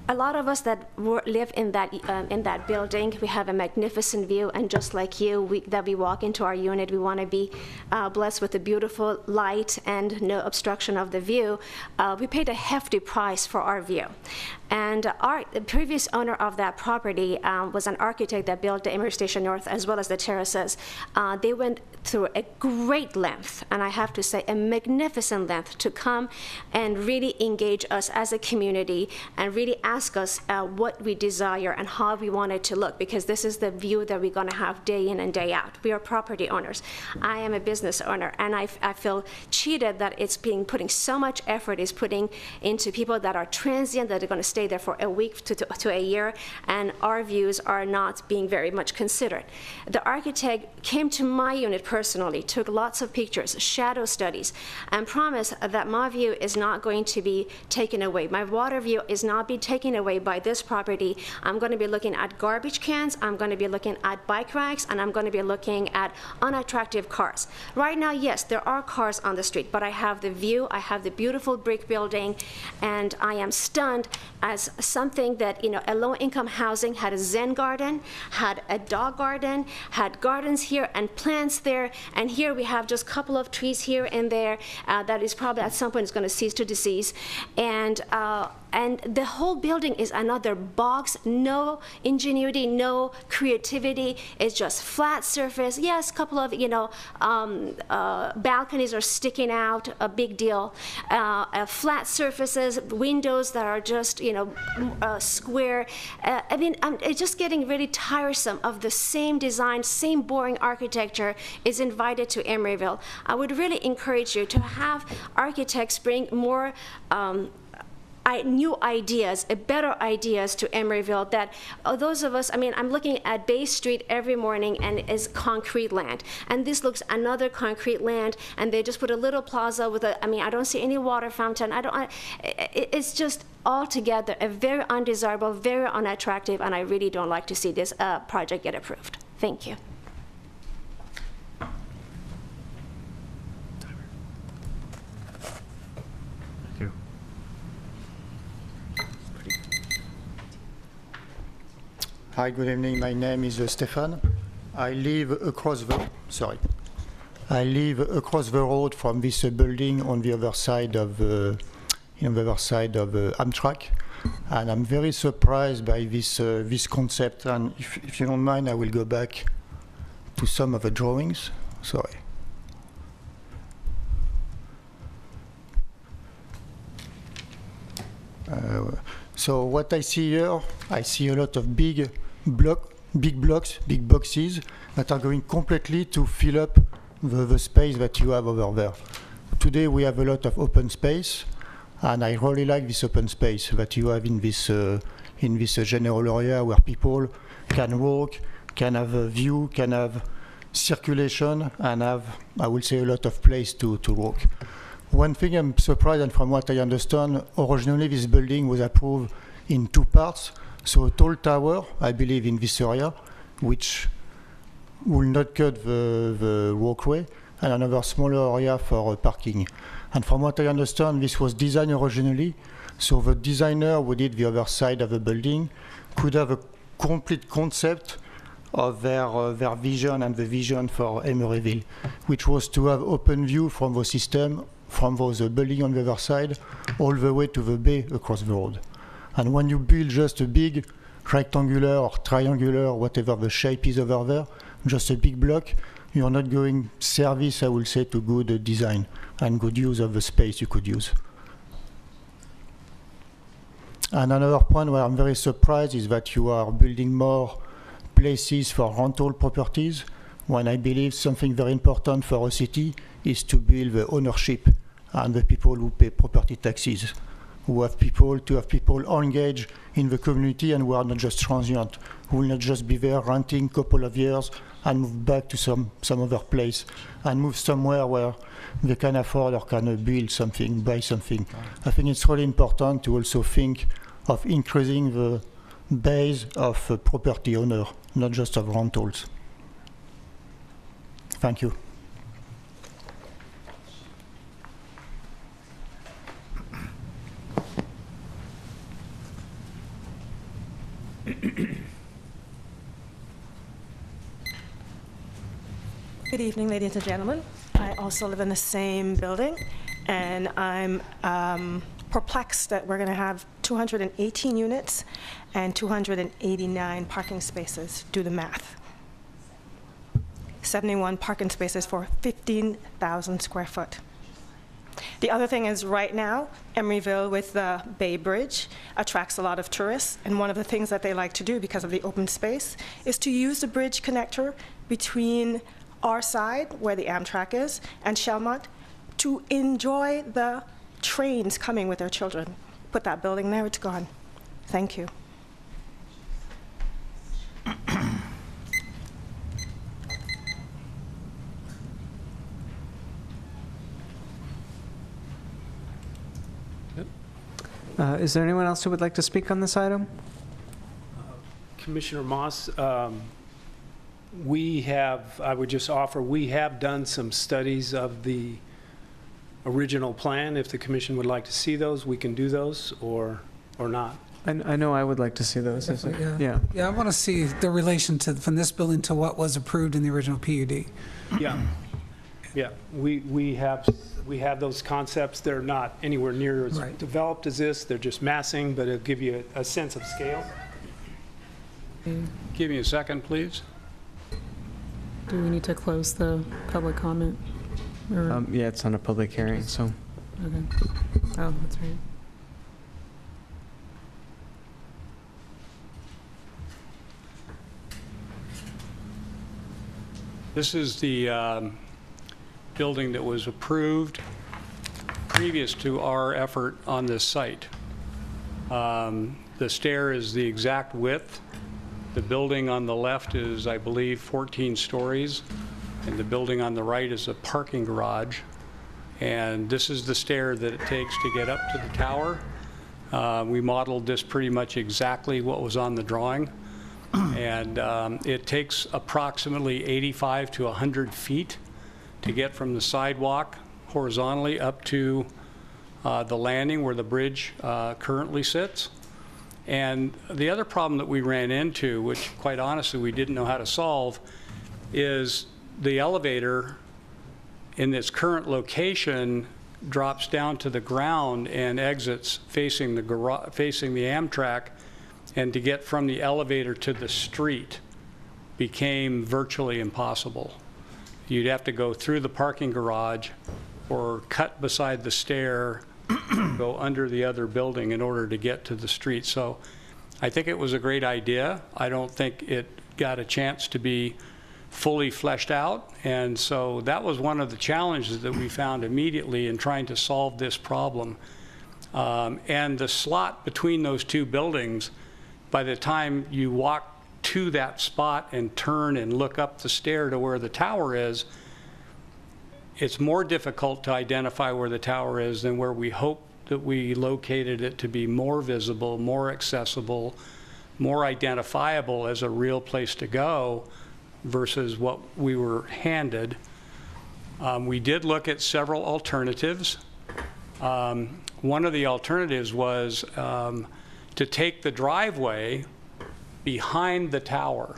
a lot of us that live in that building, we have a magnificent view, and just like you, that we walk into our unit, we want to be blessed with a beautiful light and no obstruction of the view. We paid a hefty price for our view. And the previous owner of that property was an architect that built the Emery Station North as well as the terraces. They went through a great length, and I have to say a magnificent length, to come and really engage us as a community and really ask us what we desire and how we want it to look, because this is the view that we're going to have day in and day out. We are property owners. I am a business owner, and I feel cheated that it's putting so much effort is putting into people that are transient, that are going to stay there for a week to a year, and our views are not being very much considered. The architect came to my unit personally, took lots of pictures, shadow studies, and promised that my view is not going to be taken away. My water view is not being taken away by this property. I'm going to be looking at garbage cans, I'm going to be looking at bike racks, and I'm going to be looking at unattractive cars. Right now, yes, there are cars on the street, but I have the view, I have the beautiful brick building, and I am stunned as something that, a low-income housing had a Zen garden, had a dog garden, had gardens here and plants there, and here we have just a couple of trees here and there that is probably at some point is going to cease to disease. And and the whole building is another box, no ingenuity, no creativity. It's just flat surface. Yes, a couple of, balconies are sticking out, a big deal. Flat surfaces, windows that are just, square. It's just getting really tiresome of the same design, same boring architecture is invited to Emeryville. I would really encourage you to have architects bring more new ideas, better ideas to Emeryville, that those of us, I'm looking at Bay Street every morning and it's concrete land. And this looks another concrete land, and they just put a little plaza with I don't see any water fountain. It's just altogether a very undesirable, very unattractive, and I really don't like to see this project get approved. Thank you. Hi, good evening. My name is Stefan. I live across the road from this building on the other side of Amtrak, and I'm very surprised by this concept. And if you don't mind, I will go back to some of the drawings. Sorry. So what I see here, I see a lot of big boxes that are going completely to fill up the space that you have over there. Today we have a lot of open space, and I really like this open space that you have in this general area where people can walk, can have a view, can have circulation, and have, I will say, a lot of place to walk. One thing I'm surprised, and from what I understand, originally this building was approved in two parts. So a tall tower, I believe, in this area, which will not cut the walkway, and another smaller area for parking. And from what I understand, this was designed originally, so the designer who did the other side of the building could have a complete concept of their vision and the vision for Emeryville, which was to have open view from the system, from the building on the other side, all the way to the bay across the road. And when you build just a big rectangular or triangular, whatever the shape is over there, just a big block, you're not going service, I will say, to good design and good use of the space you could use. And another point where I'm very surprised is that you are building more places for rental properties, when I believe something very important for a city is to build the ownership and the people who pay property taxes. To have people engaged in the community and who are not just transient, who will not just be there renting a couple of years and move back to some other place and move somewhere where they can afford or can build something, buy something. I think it's really important to also think of increasing the base of property owner, not just of rentals. Thank you. Good evening, ladies and gentlemen. I also live in the same building, and I'm perplexed that we're going to have 218 units and 289 parking spaces. Do the math. 71 parking spaces for 15,000 square foot. The other thing is, right now, Emeryville with the Bay Bridge attracts a lot of tourists, and one of the things that they like to do because of the open space is to use the bridge connector between our side, where the Amtrak is, and Shellmound, to enjoy the trains coming with their children. Put that building there, it's gone. Thank you. Is there anyone else who would like to speak on this item? Commissioner Moss, I would just offer, we have done some studies of the original plan. If the commission would like to see those, we can do those, or not. I know I would like to see those. Yeah, I want to see the relation from this building to what was approved in the original PUD. Yeah. Yeah, we have those concepts. They're not anywhere near as Right. developed as this. They're just massing, but it'll give you a sense of scale. Give me a second, please. Do we need to close the public comment? Or, Yeah, it's on a public hearing, so. okay. Oh, that's right. This is the building that was approved previous to our effort on this site. The stair is the exact width. The building on the left is, I believe, 14 stories, and the building on the right is a parking garage. And this is the stair that it takes to get up to the tower. We modeled this pretty much exactly what was on the drawing. And it takes approximately 85 to 100 feet to get from the sidewalk horizontally up to the landing where the bridge currently sits. And the other problem that we ran into, which quite honestly we didn't know how to solve, is the elevator in its current location drops down to the ground and exits facing the Amtrak, and to get from the elevator to the street became virtually impossible. You'd have to go through the parking garage or cut beside the stair, go under the other building in order to get to the street. So I think it was a great idea. I don't think it got a chance to be fully fleshed out. And so that was one of the challenges that we found immediately in trying to solve this problem. And the slot between those two buildings, by the time you walk to that spot and turn and look up the stair to where the tower is, it's more difficult to identify where the tower is than where we hoped that we located it to be more visible, more accessible, more identifiable as a real place to go versus what we were handed. We did look at several alternatives. One of the alternatives was to take the driveway behind the tower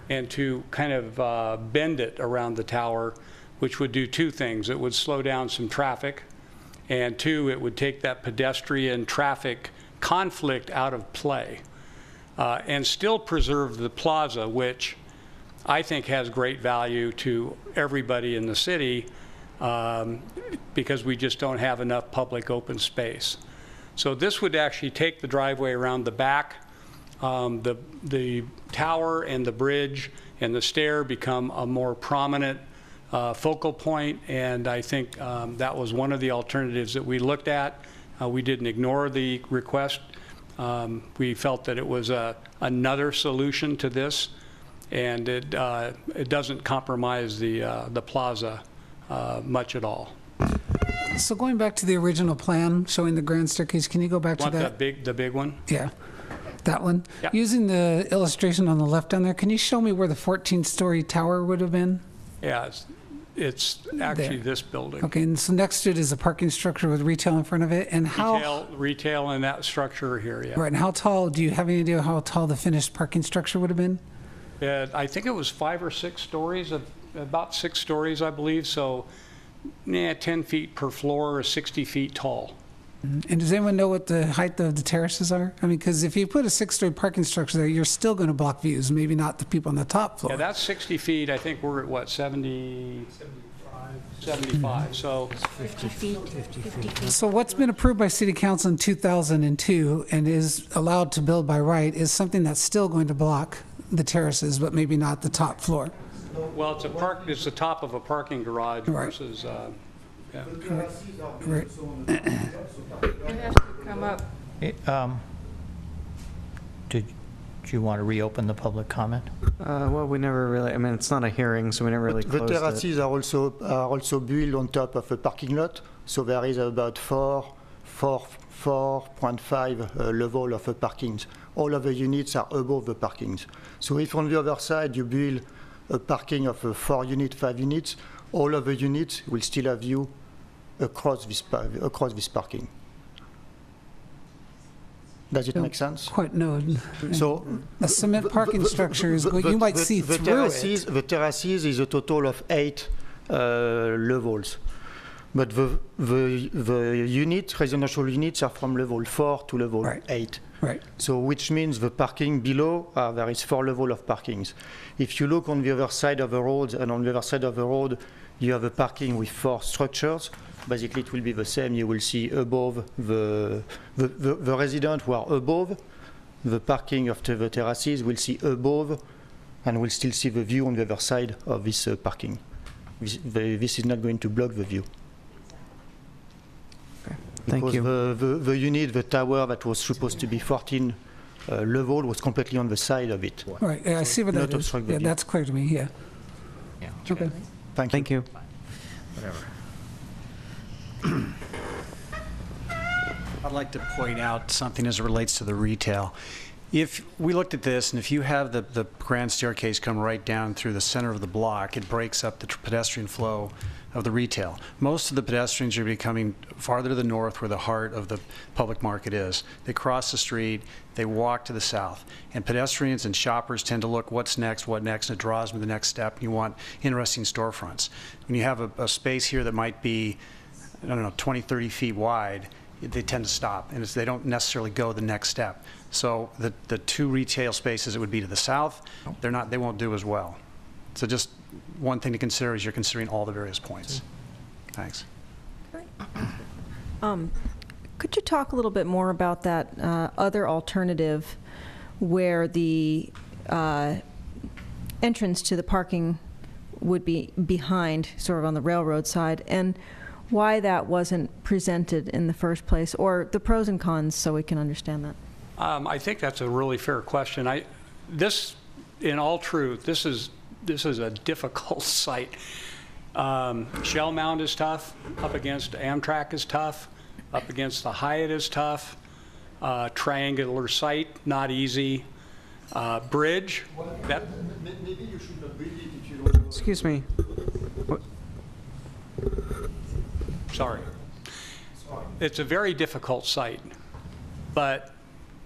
and to kind of bend it around the tower, which would do two things. It would slow down some traffic, and two, it would take that pedestrian traffic conflict out of play, and still preserve the plaza, which I think has great value to everybody in the city, because we just don't have enough public open space. So this would actually take the driveway around the back. The tower and the bridge and the stair become a more prominent focal point, and I think that was one of the alternatives that we looked at. We didn't ignore the request. We felt that it was another solution to this, and it doesn't compromise the plaza much at all. So going back to the original plan showing the grand staircase, can you go back to that? The big one? Yeah, that one. Yeah. Using the illustration on the left down there, can you show me where the 14-story tower would have been? Yeah, it's actually this building. Okay, and so next to it is a parking structure with retail in front of it, and how? Retail in that structure here, yeah. Right, and how tall, do you have any idea how tall the finished parking structure would have been? I think it was 5 or 6 stories, about 6 stories, I believe, so 10 feet per floor or 60 feet tall. And does anyone know what the height of the terraces are? I mean, because if you put a 6-story parking structure there, you're still going to block views, maybe not the people on the top floor. Yeah, that's 60 feet. I think we're at what, 75, so 50 feet. 50 feet. So what's been approved by City Council in 2002 and is allowed to build by right is something that's still going to block the terraces, but maybe not the top floor. Well, it's the top of a parking garage versus, yeah. Right. It has to come up. Did you want to reopen the public comment? Well, we never really, I mean, it's not a hearing, so we never really The closed it. terraces are also built on top of a parking lot, so there is about 4.5 level of parkings. All of the units are above the parkings. So if on the other side you build a parking of 4 units, 5 units, all of the units will still have view across this parking. Does it make sense? Quite no. So a cement parking structure is, you might see through it. The terraces is a total of 8 levels. But the residential units are from level 4 to level 8. Right. So which means the parking below, there is 4 levels of parkings. If you look on the other side of the road, and on the other side of the road, you have a parking with 4 structures. Basically, it will be the same. You will see above the residents who are above the parking of the terraces will see above, and will still see the view on the other side of this parking. This is not going to block the view. Thank you. Because the unit, the tower that was supposed to be 14 level was completely on the side of it. Right, yeah, I see what that is. Yeah, that's clear to me, yeah. Yeah. Okay. Thank you. Whatever. I'd like to point out something as it relates to the retail. If we looked at this, and if you have the grand staircase come right down through the center of the block, it breaks up the pedestrian flow of the retail. Most of the pedestrians are becoming farther to the north where the heart of the public market is. They cross the street, they walk to the south. And pedestrians and shoppers tend to look what next, and it draws them to the next step. And you want interesting storefronts. When you have a space here that might be, I don't know, 20, 30 feet wide, they tend to stop, and they don't necessarily go the next step. So the 2 retail spaces that would be to the south, they won't do as well. So just one thing to consider as you're considering all the various points. Thanks. Could you talk a little bit more about that other alternative where the entrance to the parking would be behind, sort of on the railroad side, and why that wasn't presented in the first place, or the pros and cons, so we can understand that? I think that's a really fair question. In all truth, this is a difficult site. Shellmound is tough. Up against Amtrak is tough. Up against the Hyatt is tough. Triangular site, not easy. Bridge. Maybe you should not build it if you don't know. Excuse me. Sorry. It's a very difficult site, but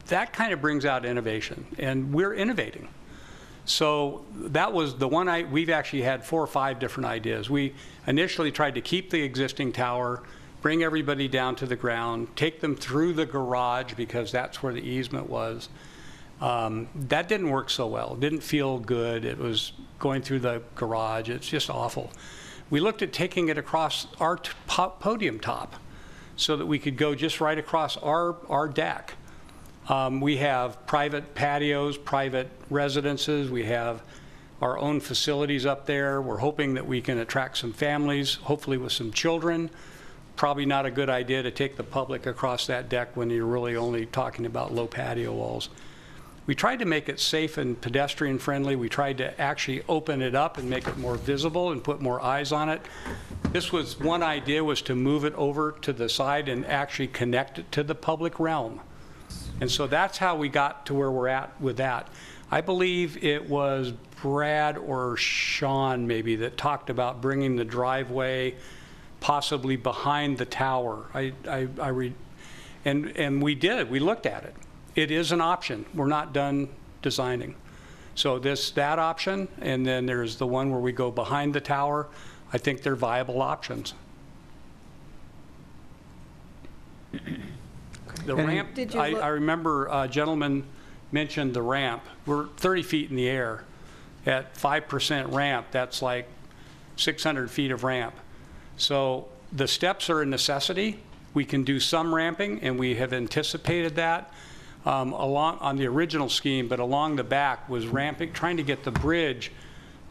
that kind of brings out innovation, and we're innovating. So that was the one we've actually had 4 or 5 different ideas. We initially tried to keep the existing tower, bring everybody down to the ground, take them through the garage because that's where the easement was. That didn't work so well. It didn't feel good. It was going through the garage. It's just awful. We looked at taking it across our podium top so that we could go just right across our deck. We have private patios, private residences. We have our own facilities up there. We're hoping that we can attract some families, hopefully with some children. Probably not a good idea to take the public across that deck when you're really only talking about low patio walls. We tried to make it safe and pedestrian friendly. We tried to actually open it up and make it more visible and put more eyes on it. This was one idea, was to move it over to the side and actually connect it to the public realm. And so that's how we got to where we're at with that. I believe it was Brad or Sean maybe that talked about bringing the driveway possibly behind the tower. And we did, we looked at it. It is an option. We're not done designing. So that option, and then there's the one where we go behind the tower. I think they're viable options. The ramp, I remember a gentleman mentioned the ramp. We're 30 feet in the air. At 5% ramp, that's like 600 feet of ramp. So the steps are a necessity. We can do some ramping, and we have anticipated that. On the original scheme, but along the back was ramping, trying to get the bridge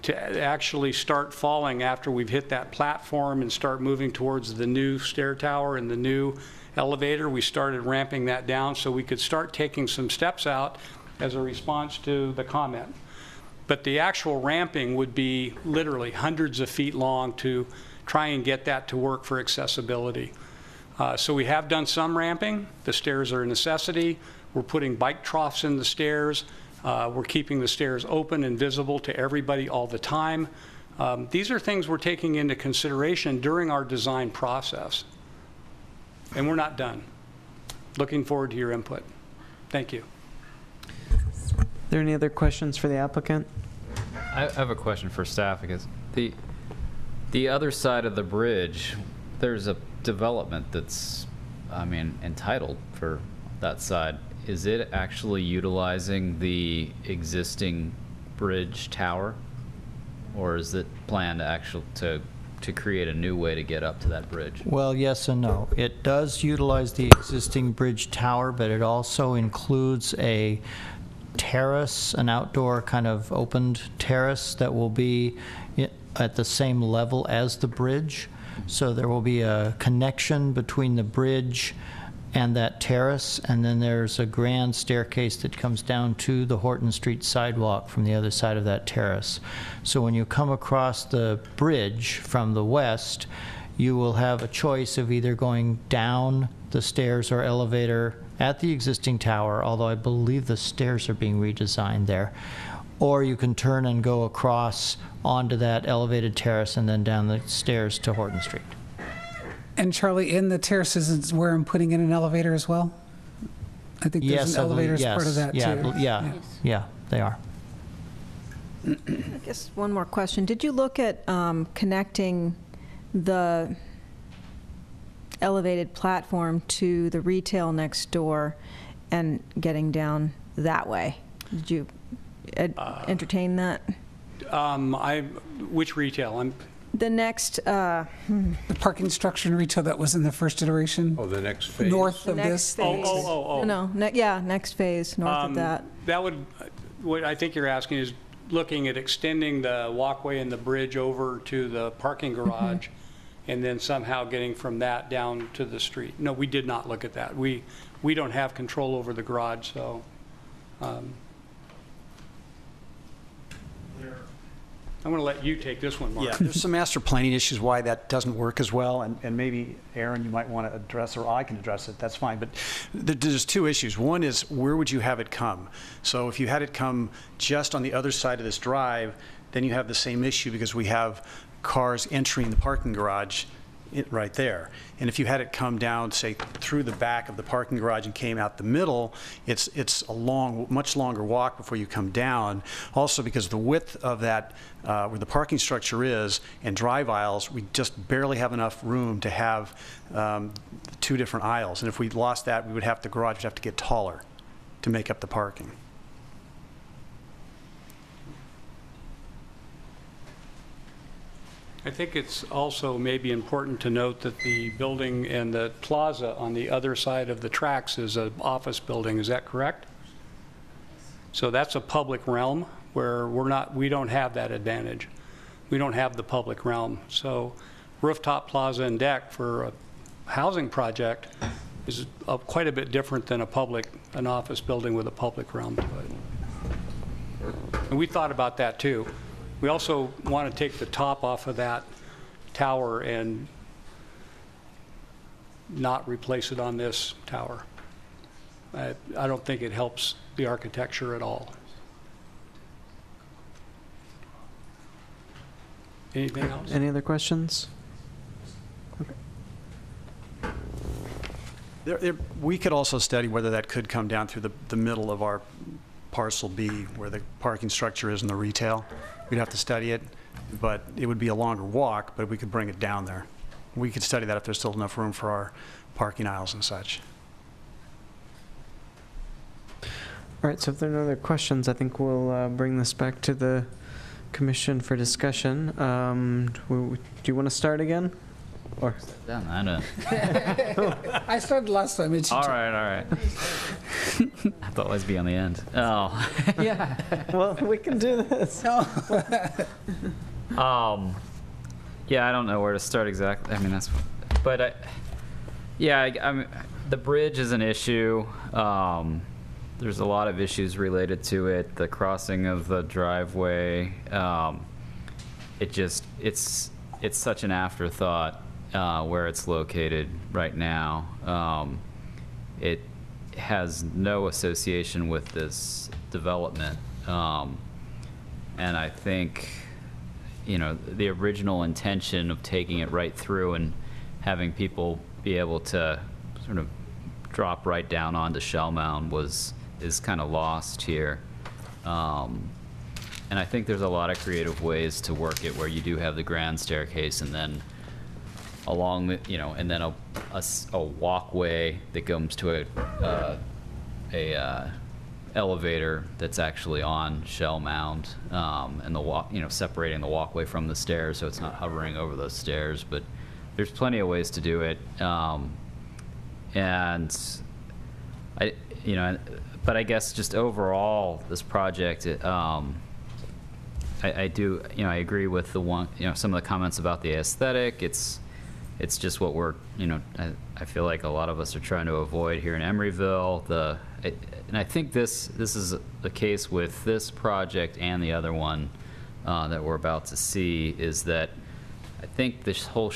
to actually start falling after we've hit that platform and start moving towards the new stair tower and the new elevator. We started ramping that down so we could start taking some steps out as a response to the comment. But the actual ramping would be literally hundreds of feet long to try and get that to work for accessibility. So we have done some ramping. The stairs are a necessity. We're putting bike troughs in the stairs. We're keeping the stairs open and visible to everybody all the time. These are things we're taking into consideration during our design process. And we're not done. Looking forward to your input. Thank you. Are there any other questions for the applicant? I have a question for staff because The other side of the bridge, there's a development that's, I mean, entitled for that side. Is it actually utilizing the existing bridge tower? Or is it planned to create a new way to get up to that bridge? Well, yes and no. It does utilize the existing bridge tower, but it also includes a terrace, an outdoor kind of opened terrace that will be at the same level as the bridge. So there will be a connection between the bridge and that terrace, and then there's a grand staircase that comes down to the Horton Street sidewalk from the other side of that terrace. So when you come across the bridge from the west, you will have a choice of either going down the stairs or elevator at the existing tower, although I believe the stairs are being redesigned there, or you can turn and go across onto that elevated terrace and then down the stairs to Horton Street. And Charlie, in the terraces is where I'm putting in an elevator as well? I think there's an elevator as part of that too. Yeah, they are. I guess one more question. Did you look at connecting the elevated platform to the retail next door and getting down that way? Did you entertain that? Which retail? The next... the parking structure and retail that was in the first iteration? Oh, the next phase? North of this? Phase. No, next phase, north of that. That would, what I think you're asking is looking at extending the walkway and the bridge over to the parking garage and then somehow getting from that down to the street. No, we did not look at that. We don't have control over the garage, so... I'm going to let you take this one, Mark. Yeah, there's some master planning issues why that doesn't work as well, and maybe, Aaron, you might want to address, or I can address it, that's fine. But there's two issues. One is, where would you have it come? So if you had it come just on the other side of this drive, then you have the same issue because we have cars entering the parking garage right there. And if you had it come down, say, through the back of the parking garage and came out the middle, it's a much longer walk before you come down. Also, because the width of that, where the parking structure is, and drive aisles, we just barely have enough room to have two different aisles. And if we lost that, the garage would have to get taller to make up the parking. I think it's also maybe important to note that the building and the plaza on the other side of the tracks is an office building. Is that correct? So that's a public realm where we don't have that advantage. We don't have the public realm. So rooftop plaza and deck for a housing project is quite a bit different than an office building with a public realm to it. And we thought about that too. We also want to take the top off of that tower and not replace it on this tower. I don't think it helps the architecture at all. Anything else? Any other questions? Okay. We could also study whether that could come down through the middle of our Parcel B, where the parking structure is in the retail. We'd have to study it, but it would be a longer walk, but we could bring it down there. We could study that if there's still enough room for our parking aisles and such. All right, so if there are no other questions, I think we'll bring this back to the commission for discussion. Do you want to start again? Or I know. I started last time. All right. I thought let's be on the end. Oh. Yeah. Well, we can do this. Yeah, I don't know where to start exactly. I mean, but I mean, the bridge is an issue. There's a lot of issues related to it. The crossing of the driveway. It's such an afterthought. Where it's located right now. It has no association with this development. And I think, the original intention of taking it right through and having people be able to sort of drop right down onto Shellmound is kind of lost here. And I think there's a lot of creative ways to work it where you do have the grand staircase and then along the, and then a walkway that comes to a elevator that's actually on Shellmound, and the separating the walkway from the stairs so it's not hovering over those stairs. But there's plenty of ways to do it, and but I guess just overall this project, I do, I agree with some of the comments about the aesthetic. It's just what we're, I feel like a lot of us are trying to avoid here in Emeryville. And I think this is the case with this project and the other one that we're about to see, is that I think this whole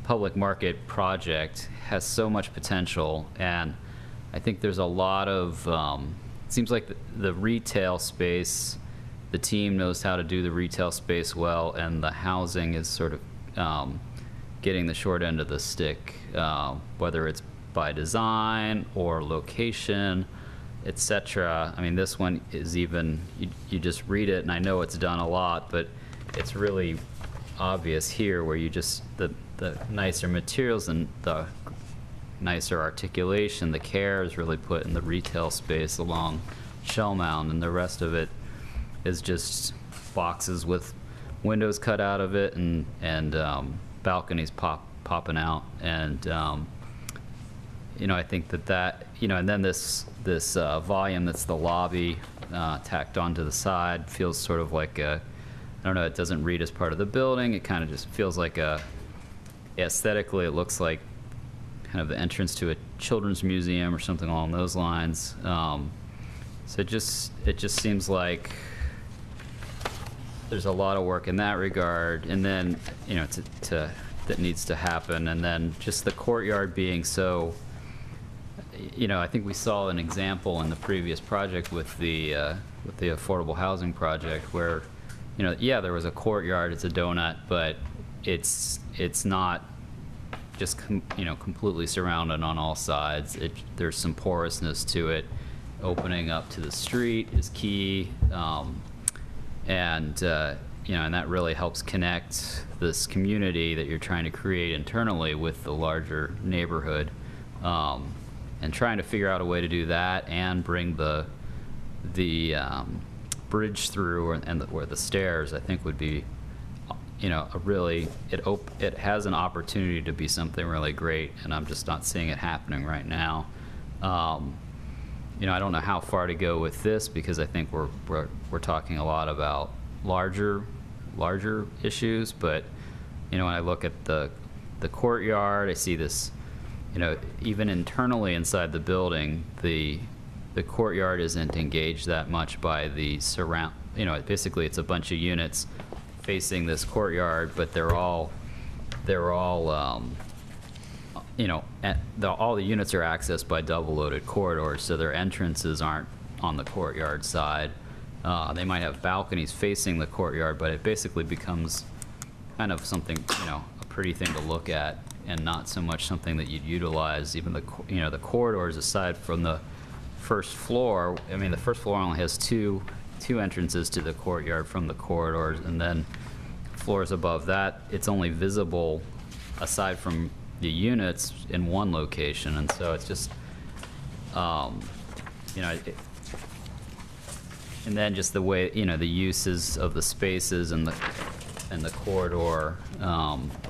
public market project has so much potential, and I think there's a lot of, it seems like the retail space, the team knows how to do the retail space well, and the housing is sort of getting the short end of the stick, whether it's by design or location, etc. I mean, this one is even, you just read it, and I know it's done a lot, but it's really obvious here where you just, the nicer materials and the nicer articulation, the care is really put in the retail space along Shellmound, and the rest of it is just boxes with windows cut out of it and balconies popping out, and I think that and then this volume that's the lobby tacked onto the side feels sort of like I don't know, it doesn't read as part of the building. It kind of just feels like aesthetically it looks like kind of the entrance to a children's museum or something along those lines. So it just seems like there's a lot of work in that regard, and then that needs to happen, and then just the courtyard being so. I think we saw an example in the previous project with the affordable housing project where, there was a courtyard, it's a donut, but it's not just completely surrounded on all sides. There's some porousness to it. Opening up to the street is key, and that really helps connect this community that you're trying to create internally with the larger neighborhood, and trying to figure out a way to do that and bring the bridge through where the stairs, I think, would be it has an opportunity to be something really great, and I'm just not seeing it happening right now. I don't know how far to go with this, because I think we're talking a lot about larger issues, but when I look at the courtyard, I see this, even internally inside the building, the courtyard isn't engaged that much by the surround. Basically it's a bunch of units facing this courtyard, but they're all all the units are accessed by double-loaded corridors, so their entrances aren't on the courtyard side. They might have balconies facing the courtyard, but it basically becomes kind of something, a pretty thing to look at, and not so much something that you'd utilize. Even the corridors, aside from the first floor, I mean, the first floor only has two entrances to the courtyard from the corridors, and then floors above that, it's only visible aside from the units in one location, and so it's just, and then just the way, the uses of the spaces and the corridor,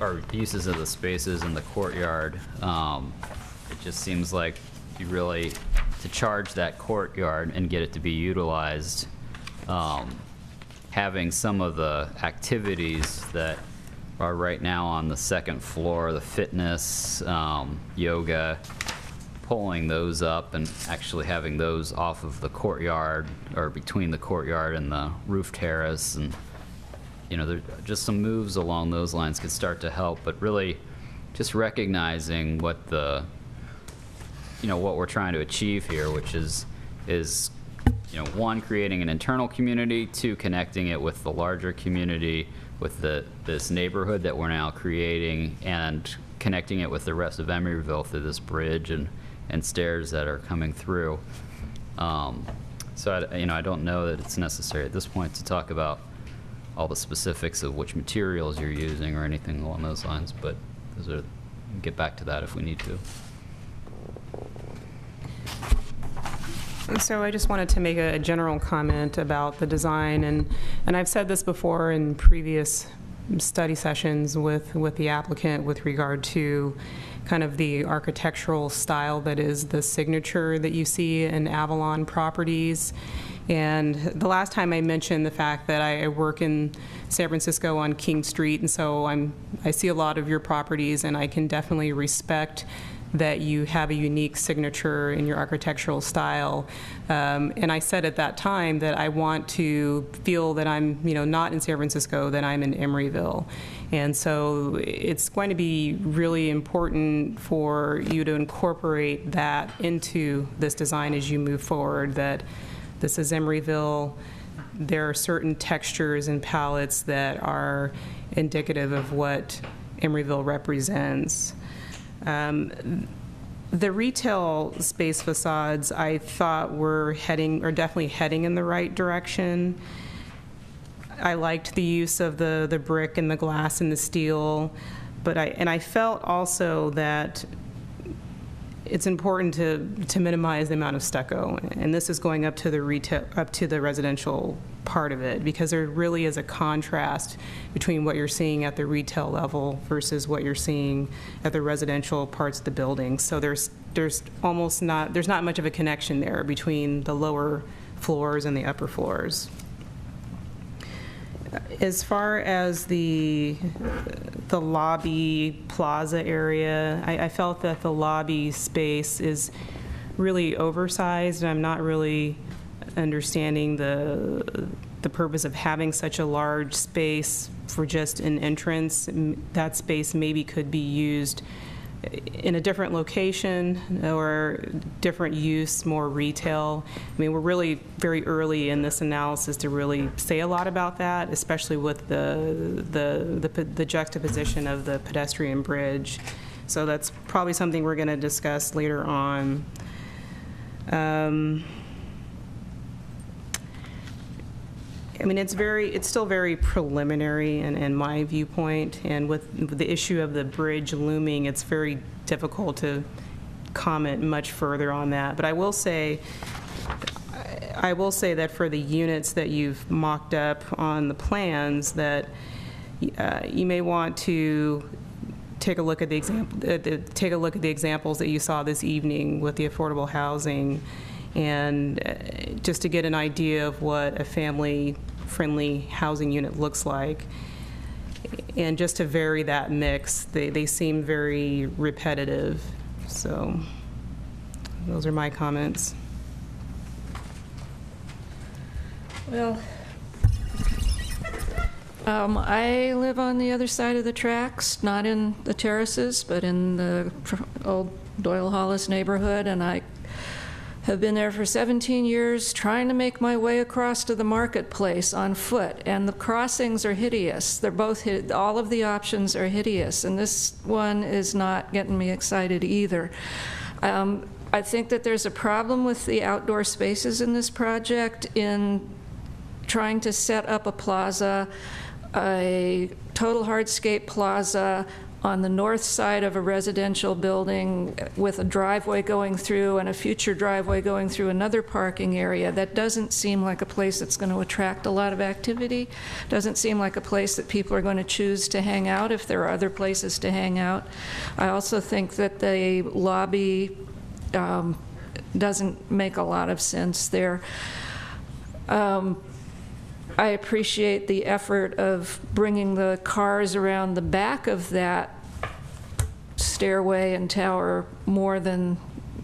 or uses of the spaces in the courtyard, it just seems like you really, to charge that courtyard and get it to be utilized, having some of the activities that are right now on the second floor, the fitness, yoga, pulling those up and actually having those off of the courtyard, or between the courtyard and the roof terrace, and there just some moves along those lines could start to help. But really just recognizing what what we're trying to achieve here, which is one, creating an internal community, two, connecting it with the larger community, with this neighborhood that we're now creating, and connecting it with the rest of Emeryville through this bridge and stairs that are coming through. So, I don't know that it's necessary at this point to talk about all the specifics of which materials you're using or anything along those lines, but those are, get back to that if we need to. So I just wanted to make a general comment about the design, and I've said this before in previous study sessions with the applicant with regard to kind of the architectural style that is the signature that you see in Avalon properties. And the last time I mentioned the fact that I work in San Francisco on King Street, and so I see a lot of your properties, and I can definitely respect that you have a unique signature in your architectural style. And I said at that time that I want to feel that I'm, not in San Francisco, that I'm in Emeryville. And so it's going to be really important for you to incorporate that into this design as you move forward, that this is Emeryville. There are certain textures and palettes that are indicative of what Emeryville represents. The retail space facades, I thought were definitely heading in the right direction. I liked the use of the brick and the glass and the steel, but I felt also that it's important to minimize the amount of stucco, and this is going up to the residential part of it, because there really is a contrast between what you're seeing at the retail level versus what you're seeing at the residential parts of the building. So there's not much of a connection there between the lower floors and the upper floors. As far as the lobby plaza area, I felt that the lobby space is really oversized, and I'm not really understanding the purpose of having such a large space for just an entrance. That space maybe could be used in a different location or different use, more retail. I mean, we're really very early in this analysis to really say a lot about that, especially with the juxtaposition of the pedestrian bridge. So that's probably something we're going to discuss later on. I mean, it's still very preliminary in my viewpoint, and with the issue of the bridge looming, it's very difficult to comment much further on that. But I will say that for the units that you've mocked up on the plans, that you may want to take a look at the examples that you saw this evening with the affordable housing, and just to get an idea of what a family-friendly housing unit looks like, and just to vary that mix. They seem very repetitive. So those are my comments. Well, I live on the other side of the tracks, not in the terraces, but in the old Doyle Hollis neighborhood, and I have been there for 17 years trying to make my way across to the marketplace on foot, and the crossings are hideous. They're both, all of the options are hideous, and this one is not getting me excited either. I think that there's a problem with the outdoor spaces in this project in trying to set up a plaza, a total hardscape plaza on the north side of a residential building with a driveway going through and a future driveway going through another parking area. That doesn't seem like a place that's going to attract a lot of activity. Doesn't seem like a place that people are going to choose to hang out if there are other places to hang out. I also think that the lobby doesn't make a lot of sense there. I appreciate the effort of bringing the cars around the back of that stairway and tower more than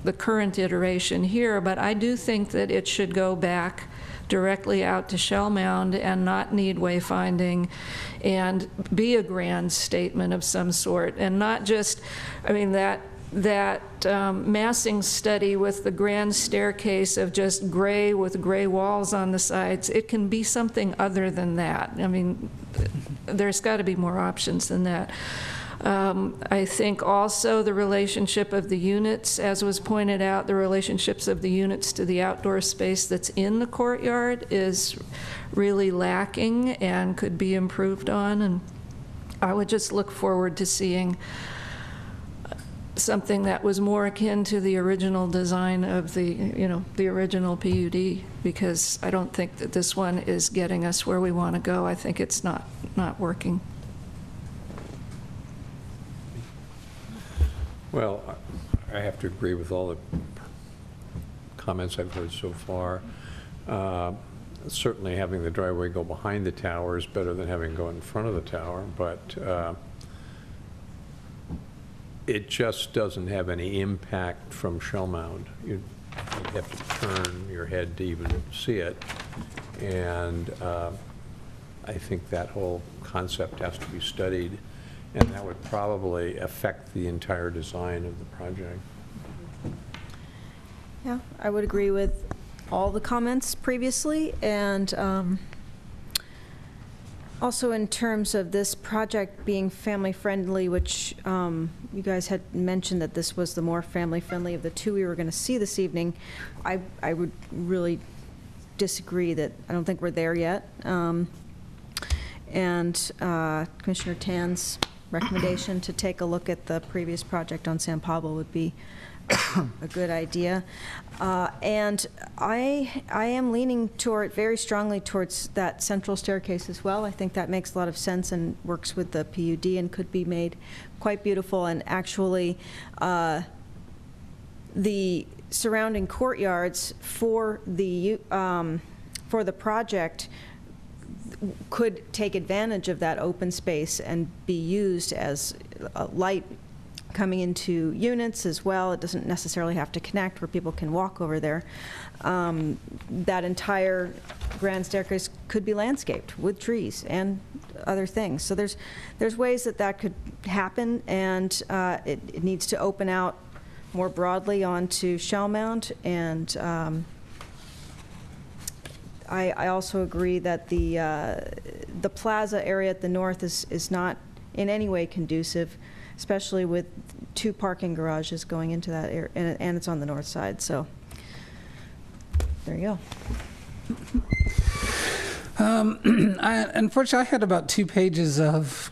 the current iteration here, but I do think that it should go back directly out to Shellmound and not need wayfinding, and be a grand statement of some sort, and not just, I mean, that massing study with the grand staircase of just gray with gray walls on the sides, it can be something other than that. I mean, there's got to be more options than that. I think also the relationship of the units, as was pointed out, the relationships of the units to the outdoor space that's in the courtyard is really lacking and could be improved on. And I would just look forward to seeing something that was more akin to the original design of the, the original PUD, because I don't think that this one is getting us where we want to go. I think it's not working. Well, I have to agree with all the comments I've heard so far. Certainly having the driveway go behind the tower is better than having it go in front of the tower, but it just doesn't have any impact from Shellmound. You'd have to turn your head to even see it. And I think that whole concept has to be studied, and that would probably affect the entire design of the project. Yeah, I would agree with all the comments previously, and also in terms of this project being family-friendly, which you guys had mentioned that this was the more family-friendly of the two we were going to see this evening, I would really disagree that I don't think we're there yet. And Commissioner Tan's recommendation to take a look at the previous project on San Pablo would be a good idea. And I am leaning very strongly towards that central staircase as well. I think that makes a lot of sense and works with the PUD and could be made quite beautiful. And actually, the surrounding courtyards for the project could take advantage of that open space and be used as light coming into units as well. It doesn't necessarily have to connect, where people can walk over there. That entire grand staircase could be landscaped with trees and other things. So there's ways that could happen, and it needs to open out more broadly onto Shellmound. And I also agree that the plaza area at the north is not in any way conducive, especially with 2 parking garages going into that area, and it's on the north side. So there you go. Unfortunately, I had about 2 pages of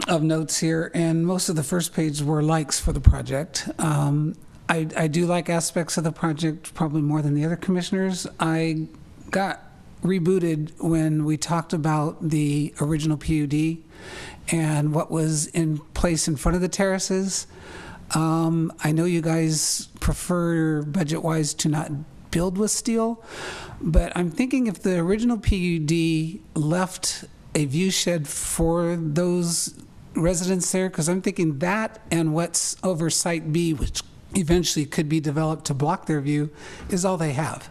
notes here, and most of the first page were likes for the project. I do like aspects of the project probably more than the other commissioners. I got rebooted when we talked about the original PUD and what was in place in front of the terraces. I know you guys prefer, budget-wise, to not build with steel, but I'm thinking if the original PUD left a view shed for those residents there, because I'm thinking that and what's over Site B, which eventually could be developed to block their view, is all they have.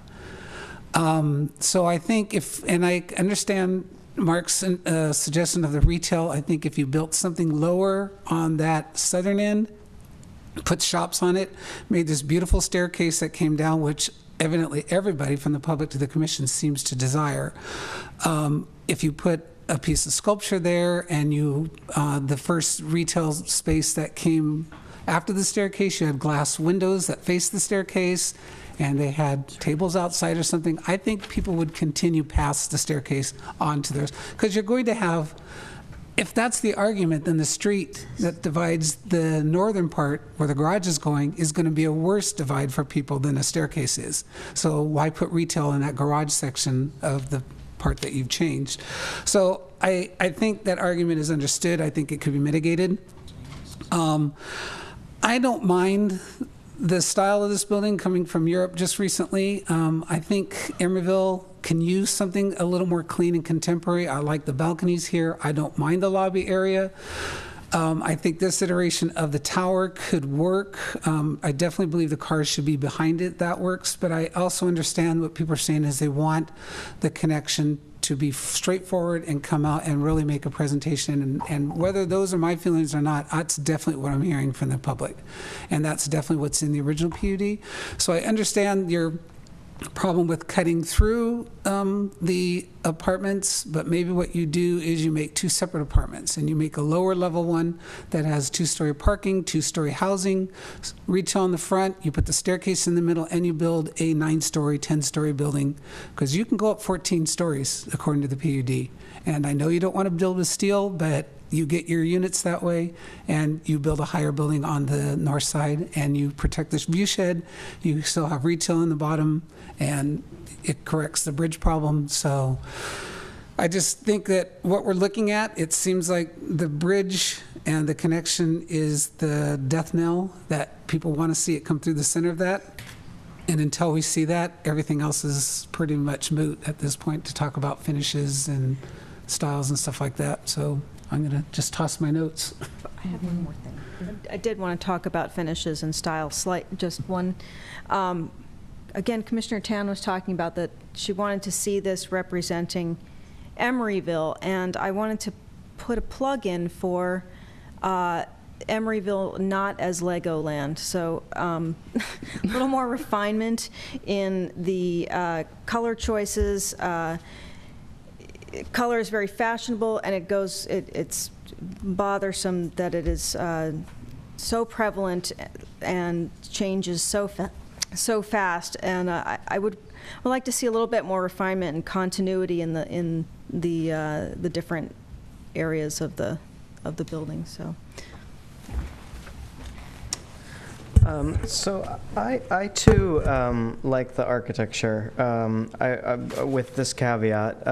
So I think and I understand Mark's suggestion of the retail. I think if you built something lower on that southern end, put shops on it, made this beautiful staircase that came down, which evidently everybody from the public to the commission seems to desire. If you put a piece of sculpture there, and the first retail space that came after the staircase, you had glass windows that faced the staircase, and they had tables outside or something, I think people would continue past the staircase onto theirs. Because you're going to have, if that's the argument, then the street that divides the northern part where the garage is going is going to be a worse divide for people than a staircase is. So why put retail in that garage section of the part that you've changed? So I think that argument is understood. I think it could be mitigated. I don't mind the style of this building coming from Europe just recently. I think Emeryville can use something a little more clean and contemporary. I like the balconies here. I don't mind the lobby area. I think this iteration of the tower could work. I definitely believe the cars should be behind it. That works. But I also understand what people are saying is they want the connection to be straightforward and come out and really make a presentation. And whether those are my feelings or not, that's definitely what I'm hearing from the public. And that's definitely what's in the original PUD. So I understand your problem with cutting through the apartments, but maybe what you do is you make 2 separate apartments, and you make a lower level one that has 2-story parking, 2-story housing, retail in the front, you put the staircase in the middle, and you build a 9-story, 10-story building, because you can go up 14 stories according to the PUD. And I know you don't want to build with steel, but you get your units that way, and you build a higher building on the north side, and you protect this view shed. You still have retail in the bottom, and it corrects the bridge problem. So I just think that what we're looking at, it seems like the bridge and the connection is the death knell, that people want to see it come through the center of that. And until we see that, everything else is pretty much moot at this point to talk about finishes and styles and stuff like that. So I'm going to just toss my notes. I have one more thing. I did want to talk about finishes and style, just one. Again, Commissioner Tan was talking about that she wanted to see this representing Emeryville, and I wanted to put a plug in for Emeryville not as Legoland. So a little more refinement in the color choices. Color is very fashionable, and it's bothersome that it is so prevalent and changes so fast. And I would like to see a little bit more refinement and continuity in the different areas of the building. So. So I too like the architecture. With this caveat,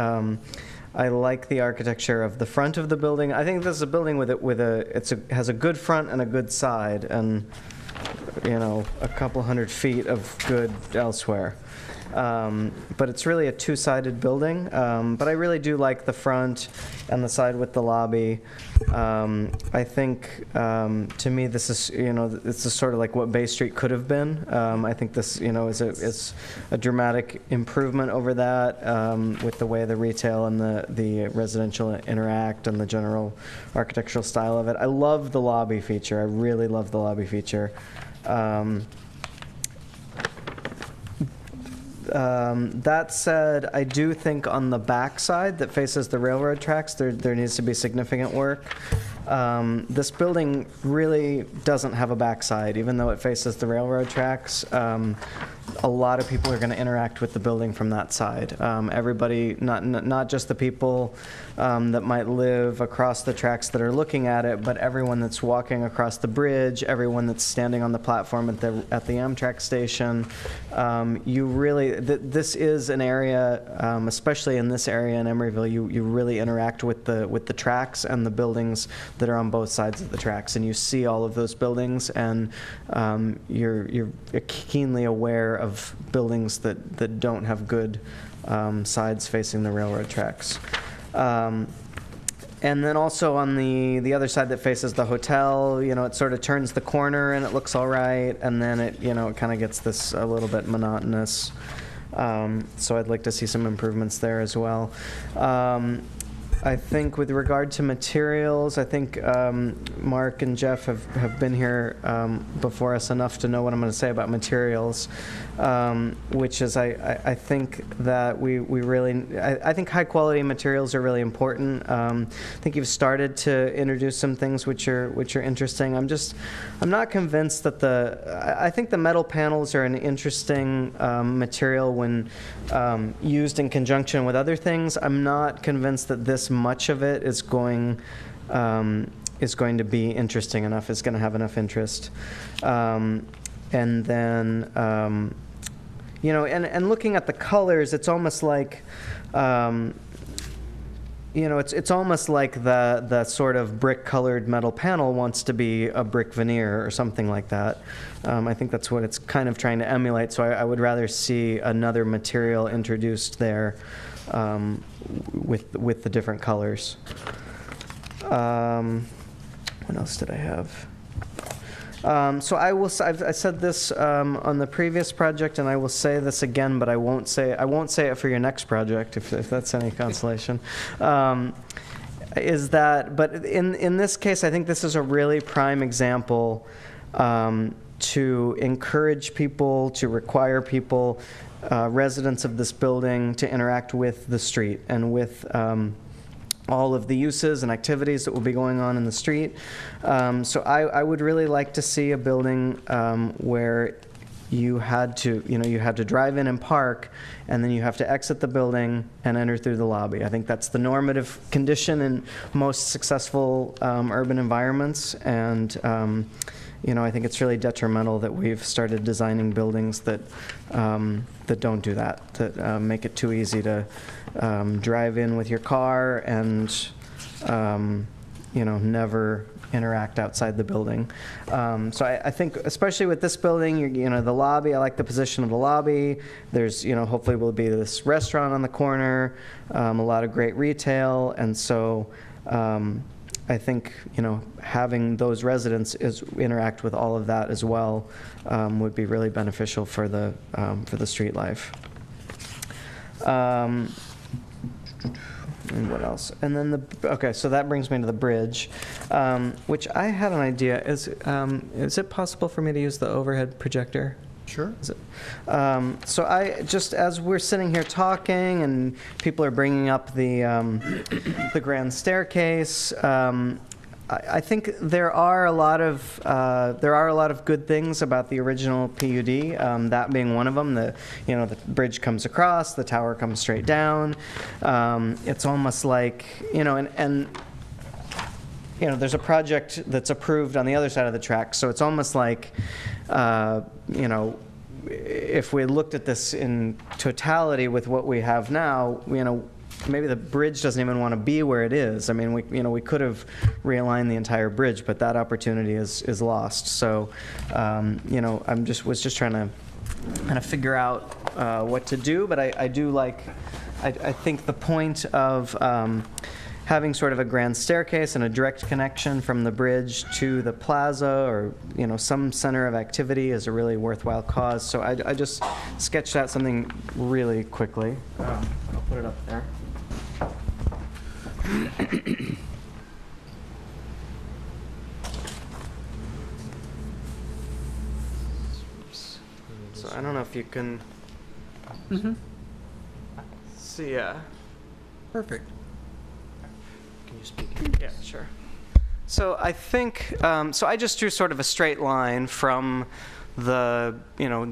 I like the architecture of the front of the building. I think this is a building has a good front and a good side, and a couple hundred feet of good elsewhere. But it's really a 2-sided building. But I really do like the front and the side with the lobby. I think, to me, this is, this is sort of like what Bay Street could have been. I think this, is a dramatic improvement over that, with the way the retail and the residential interact and the general architectural style of it. I love the lobby feature. I really love the lobby feature. That said, I do think on the back side that faces the railroad tracks, there needs to be significant work. This building really doesn't have a backside, even though it faces the railroad tracks. A lot of people are going to interact with the building from that side. Everybody, not just the people that might live across the tracks that are looking at it, but everyone that's walking across the bridge, everyone that's standing on the platform at the Amtrak station. This is an area, especially in this area in Emeryville, you really interact with the tracks and the buildings that are on both sides of the tracks, and you see all of those buildings, and you're keenly aware of buildings that don't have good sides facing the railroad tracks. And then also on the other side that faces the hotel, it sort of turns the corner and it looks all right, and then it kind of gets this a little bit monotonous. So I'd like to see some improvements there as well. I think with regard to materials, I think Mark and Jeff have been here before us enough to know what I'm going to say about materials, which is I think that we really, I think high quality materials are really important. I think you've started to introduce some things which are interesting. I'm not convinced that I think the metal panels are an interesting material when used in conjunction with other things. I'm not convinced that this much of it is going to be interesting enough, is going to have enough interest. And then, and looking at the colors, it's almost like, it's almost like the sort of brick-colored metal panel wants to be a brick veneer or something like that. I think that's what it's kind of trying to emulate, so I would rather see another material introduced there with the different colors. What else did I have? So I said this on the previous project, and I will say this again, but I won't say it for your next project, if that's any consolation. But in this case, I think this is a really prime example to encourage people, to require people, residents of this building, to interact with the street and with all of the uses and activities that will be going on in the street. So I would really like to see a building where you had to drive in and park, and then you have to exit the building and enter through the lobby. I think that's the normative condition in most successful urban environments, and I think it's really detrimental that we've started designing buildings that don't do that, that make it too easy to drive in with your car and never interact outside the building. So I think, especially with this building, the lobby, I like the position of the lobby. There's, hopefully will be this restaurant on the corner, a lot of great retail, and so I think, having those residents interact with all of that as well would be really beneficial for the street life. And what else? And then okay, so that brings me to the bridge, which I had an idea. Is it possible for me to use the overhead projector? Sure. Is it? So as we're sitting here talking and people are bringing up the grand staircase, I think there are a lot of good things about the original PUD. That being one of them. The bridge comes across, the tower comes straight down. It's almost like and there's a project that's approved on the other side of the track, so it's almost like if we looked at this in totality with what we have now, maybe the bridge doesn't even want to be where it is. I mean, we could have realigned the entire bridge, but that opportunity is lost. So, was just trying to kind of figure out what to do. But I think the point of having sort of a grand staircase and a direct connection from the bridge to the plaza, or some center of activity, is a really worthwhile cause. So I just sketched out something really quickly. I'll put it up there. So I don't know if you can see. Perfect. Can you speak? Yeah, sure. So I think so I just drew sort of a straight line from the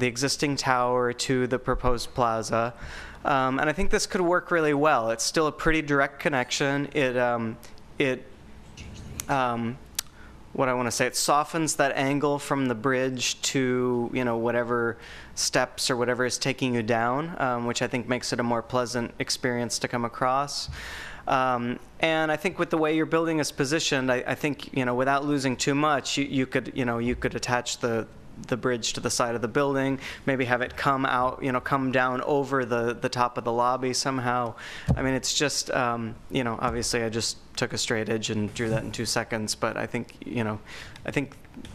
existing tower to the proposed plaza. And I think this could work really well. It's still a pretty direct connection. It softens that angle from the bridge to, whatever steps or whatever is taking you down, which I think makes it a more pleasant experience to come across. And I think with the way your building is positioned, I think, without losing too much, you could attach the bridge to the side of the building, maybe have it come down over the top of the lobby somehow. I mean, it's just, obviously I just took a straight edge and drew that in 2 seconds, but I think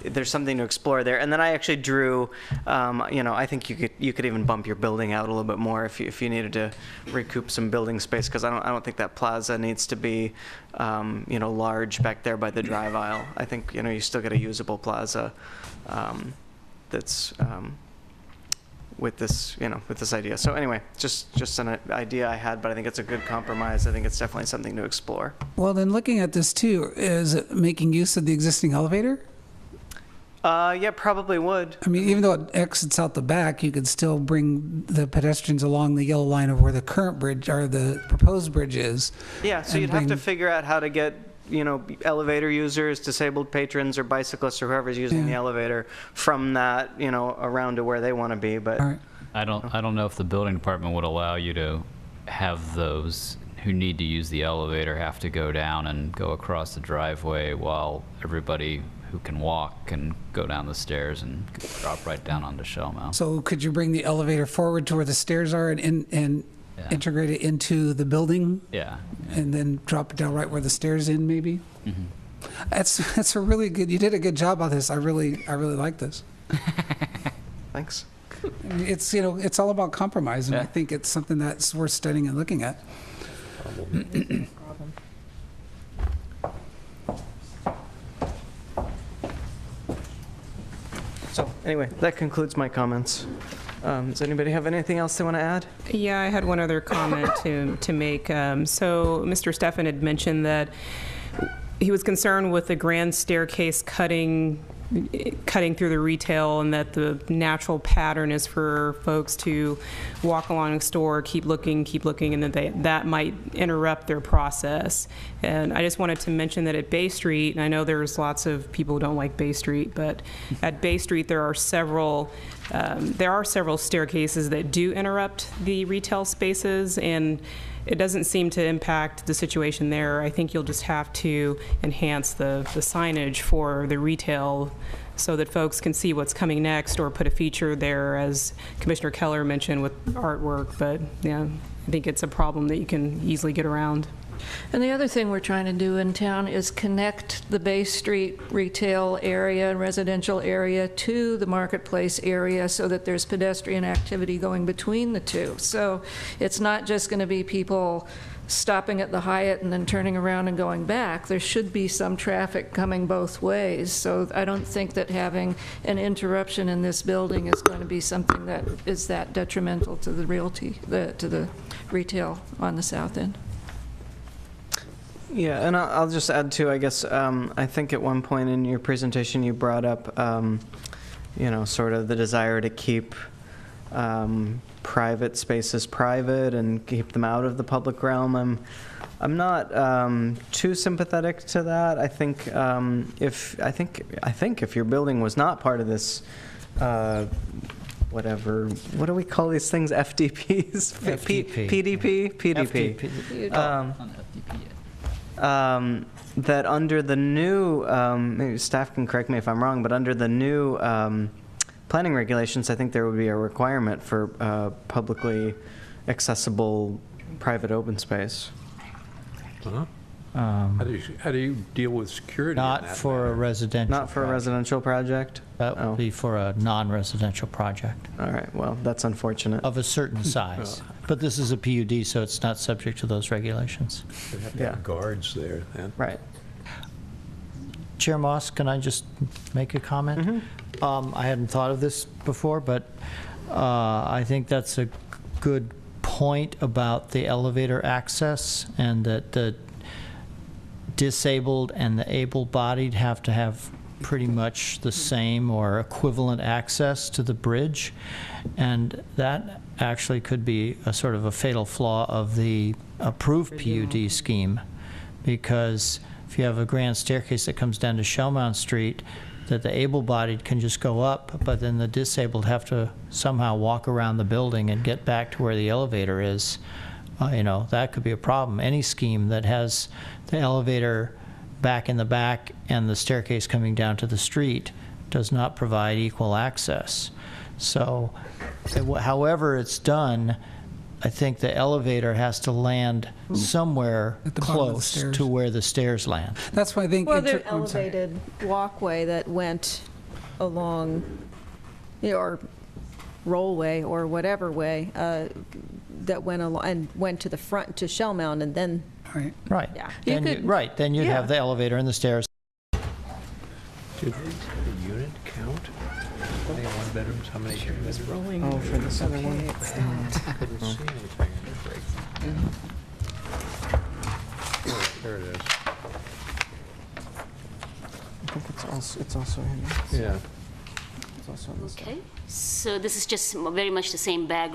there's something to explore there. And then I actually drew, I think you could even bump your building out a little bit more if you needed to recoup some building space, because I don't think that plaza needs to be, large back there by the drive aisle. I think, you still get a usable plaza. That's with this idea. So anyway, just an idea I had, but I think it's a good compromise. I think it's definitely something to explore. Well, then looking at this too, is it making use of the existing elevator? Yeah, probably would. I mean, even though it exits out the back, you could still bring the pedestrians along the yellow line of where the current bridge or the proposed bridge is. Yeah, so you'd have to figure out how to get elevator users, disabled patrons, or bicyclists, or whoever's using the elevator from that, around to where they want to be. But I don't know if the building department would allow you to have those who need to use the elevator have to go down and go across the driveway, while everybody who can walk can go down the stairs and drop right down onto Shellmound. So could you bring the elevator forward to where the stairs are and integrate it into the building? Yeah. And then drop it down right where the stairs in, maybe? Mm-hmm. That's a really good, you did a good job on this. I really like this. Thanks. It's, it's all about compromise, and I think it's something that's worth studying and looking at. So Anyway, that concludes my comments. Does anybody have anything else they want to add? Yeah, I had one other comment to make. So Mr. Steffen had mentioned that he was concerned with the grand staircase cutting through the retail, and that the natural pattern is for folks to walk along the store, keep looking, and that might interrupt their process. And I just wanted to mention that at Bay Street, and I know there's lots of people who don't like Bay Street, but at Bay Street there are several staircases that do interrupt the retail spaces, and it doesn't seem to impact the situation there. I think you'll just have to enhance the signage for the retail so that folks can see what's coming next, or put a feature there, as Commissioner Keller mentioned, with artwork. But yeah, I think it's a problem that you can easily get around. And the other thing we're trying to do in town is connect the Bay Street retail area and residential area to the Marketplace area, so that there's pedestrian activity going between the two. So it's not just going to be people stopping at the Hyatt and then turning around and going back. There should be some traffic coming both ways. So I don't think that having an interruption in this building is going to be something that is that detrimental to the to the retail on the south end. Yeah, and I'll just add too, I guess, I think at one point in your presentation you brought up, you know, sort of the desire to keep private spaces private and keep them out of the public realm. I'm not too sympathetic to that. I think if your building was not part of this, whatever, what do we call these things? FDPs? FDP. PDP? FDP. That under the new, maybe staff can correct me if I'm wrong, but under the new planning regulations, I think there would be a requirement for publicly accessible private open space. Huh? How do you deal with security? Not for a residential. Not for a residential project? That would be for a non-residential project. All right, well, that's unfortunate. Of a certain size. But this is a PUD, so it's not subject to those regulations. They have to have guards there then. Right. Chair Moss, can I just make a comment? I hadn't thought of this before, but I think that's a good point about the elevator access, and that the disabled and the able-bodied have to have pretty much the same or equivalent access to the bridge. And that actually could be a sort of a fatal flaw of the approved PUD scheme, because if you have a grand staircase that comes down to Shellmound Street, that the able-bodied can just go up, but then the disabled have to somehow walk around the building and get back to where the elevator is. You know, that could be a problem. Any scheme that has the elevator back in the back and the staircase coming down to the street does not provide equal access. So however it's done, I think the elevator has to land somewhere close to where the stairs land. That's why I think... Well, there's an elevated walkway that went along, you know, or rollway or whatever way, that went along and went to the front to Shellmound, and then... Right. Yeah. Then you'd have the elevator and the stairs. Did the unit count? How many one-bedrooms, how many two-bedrooms? Oh, for this other one? I couldn't see anything in the break. There it is. I think it's also in this. Yeah. It's also in this. Okay, so this is just very much the same background.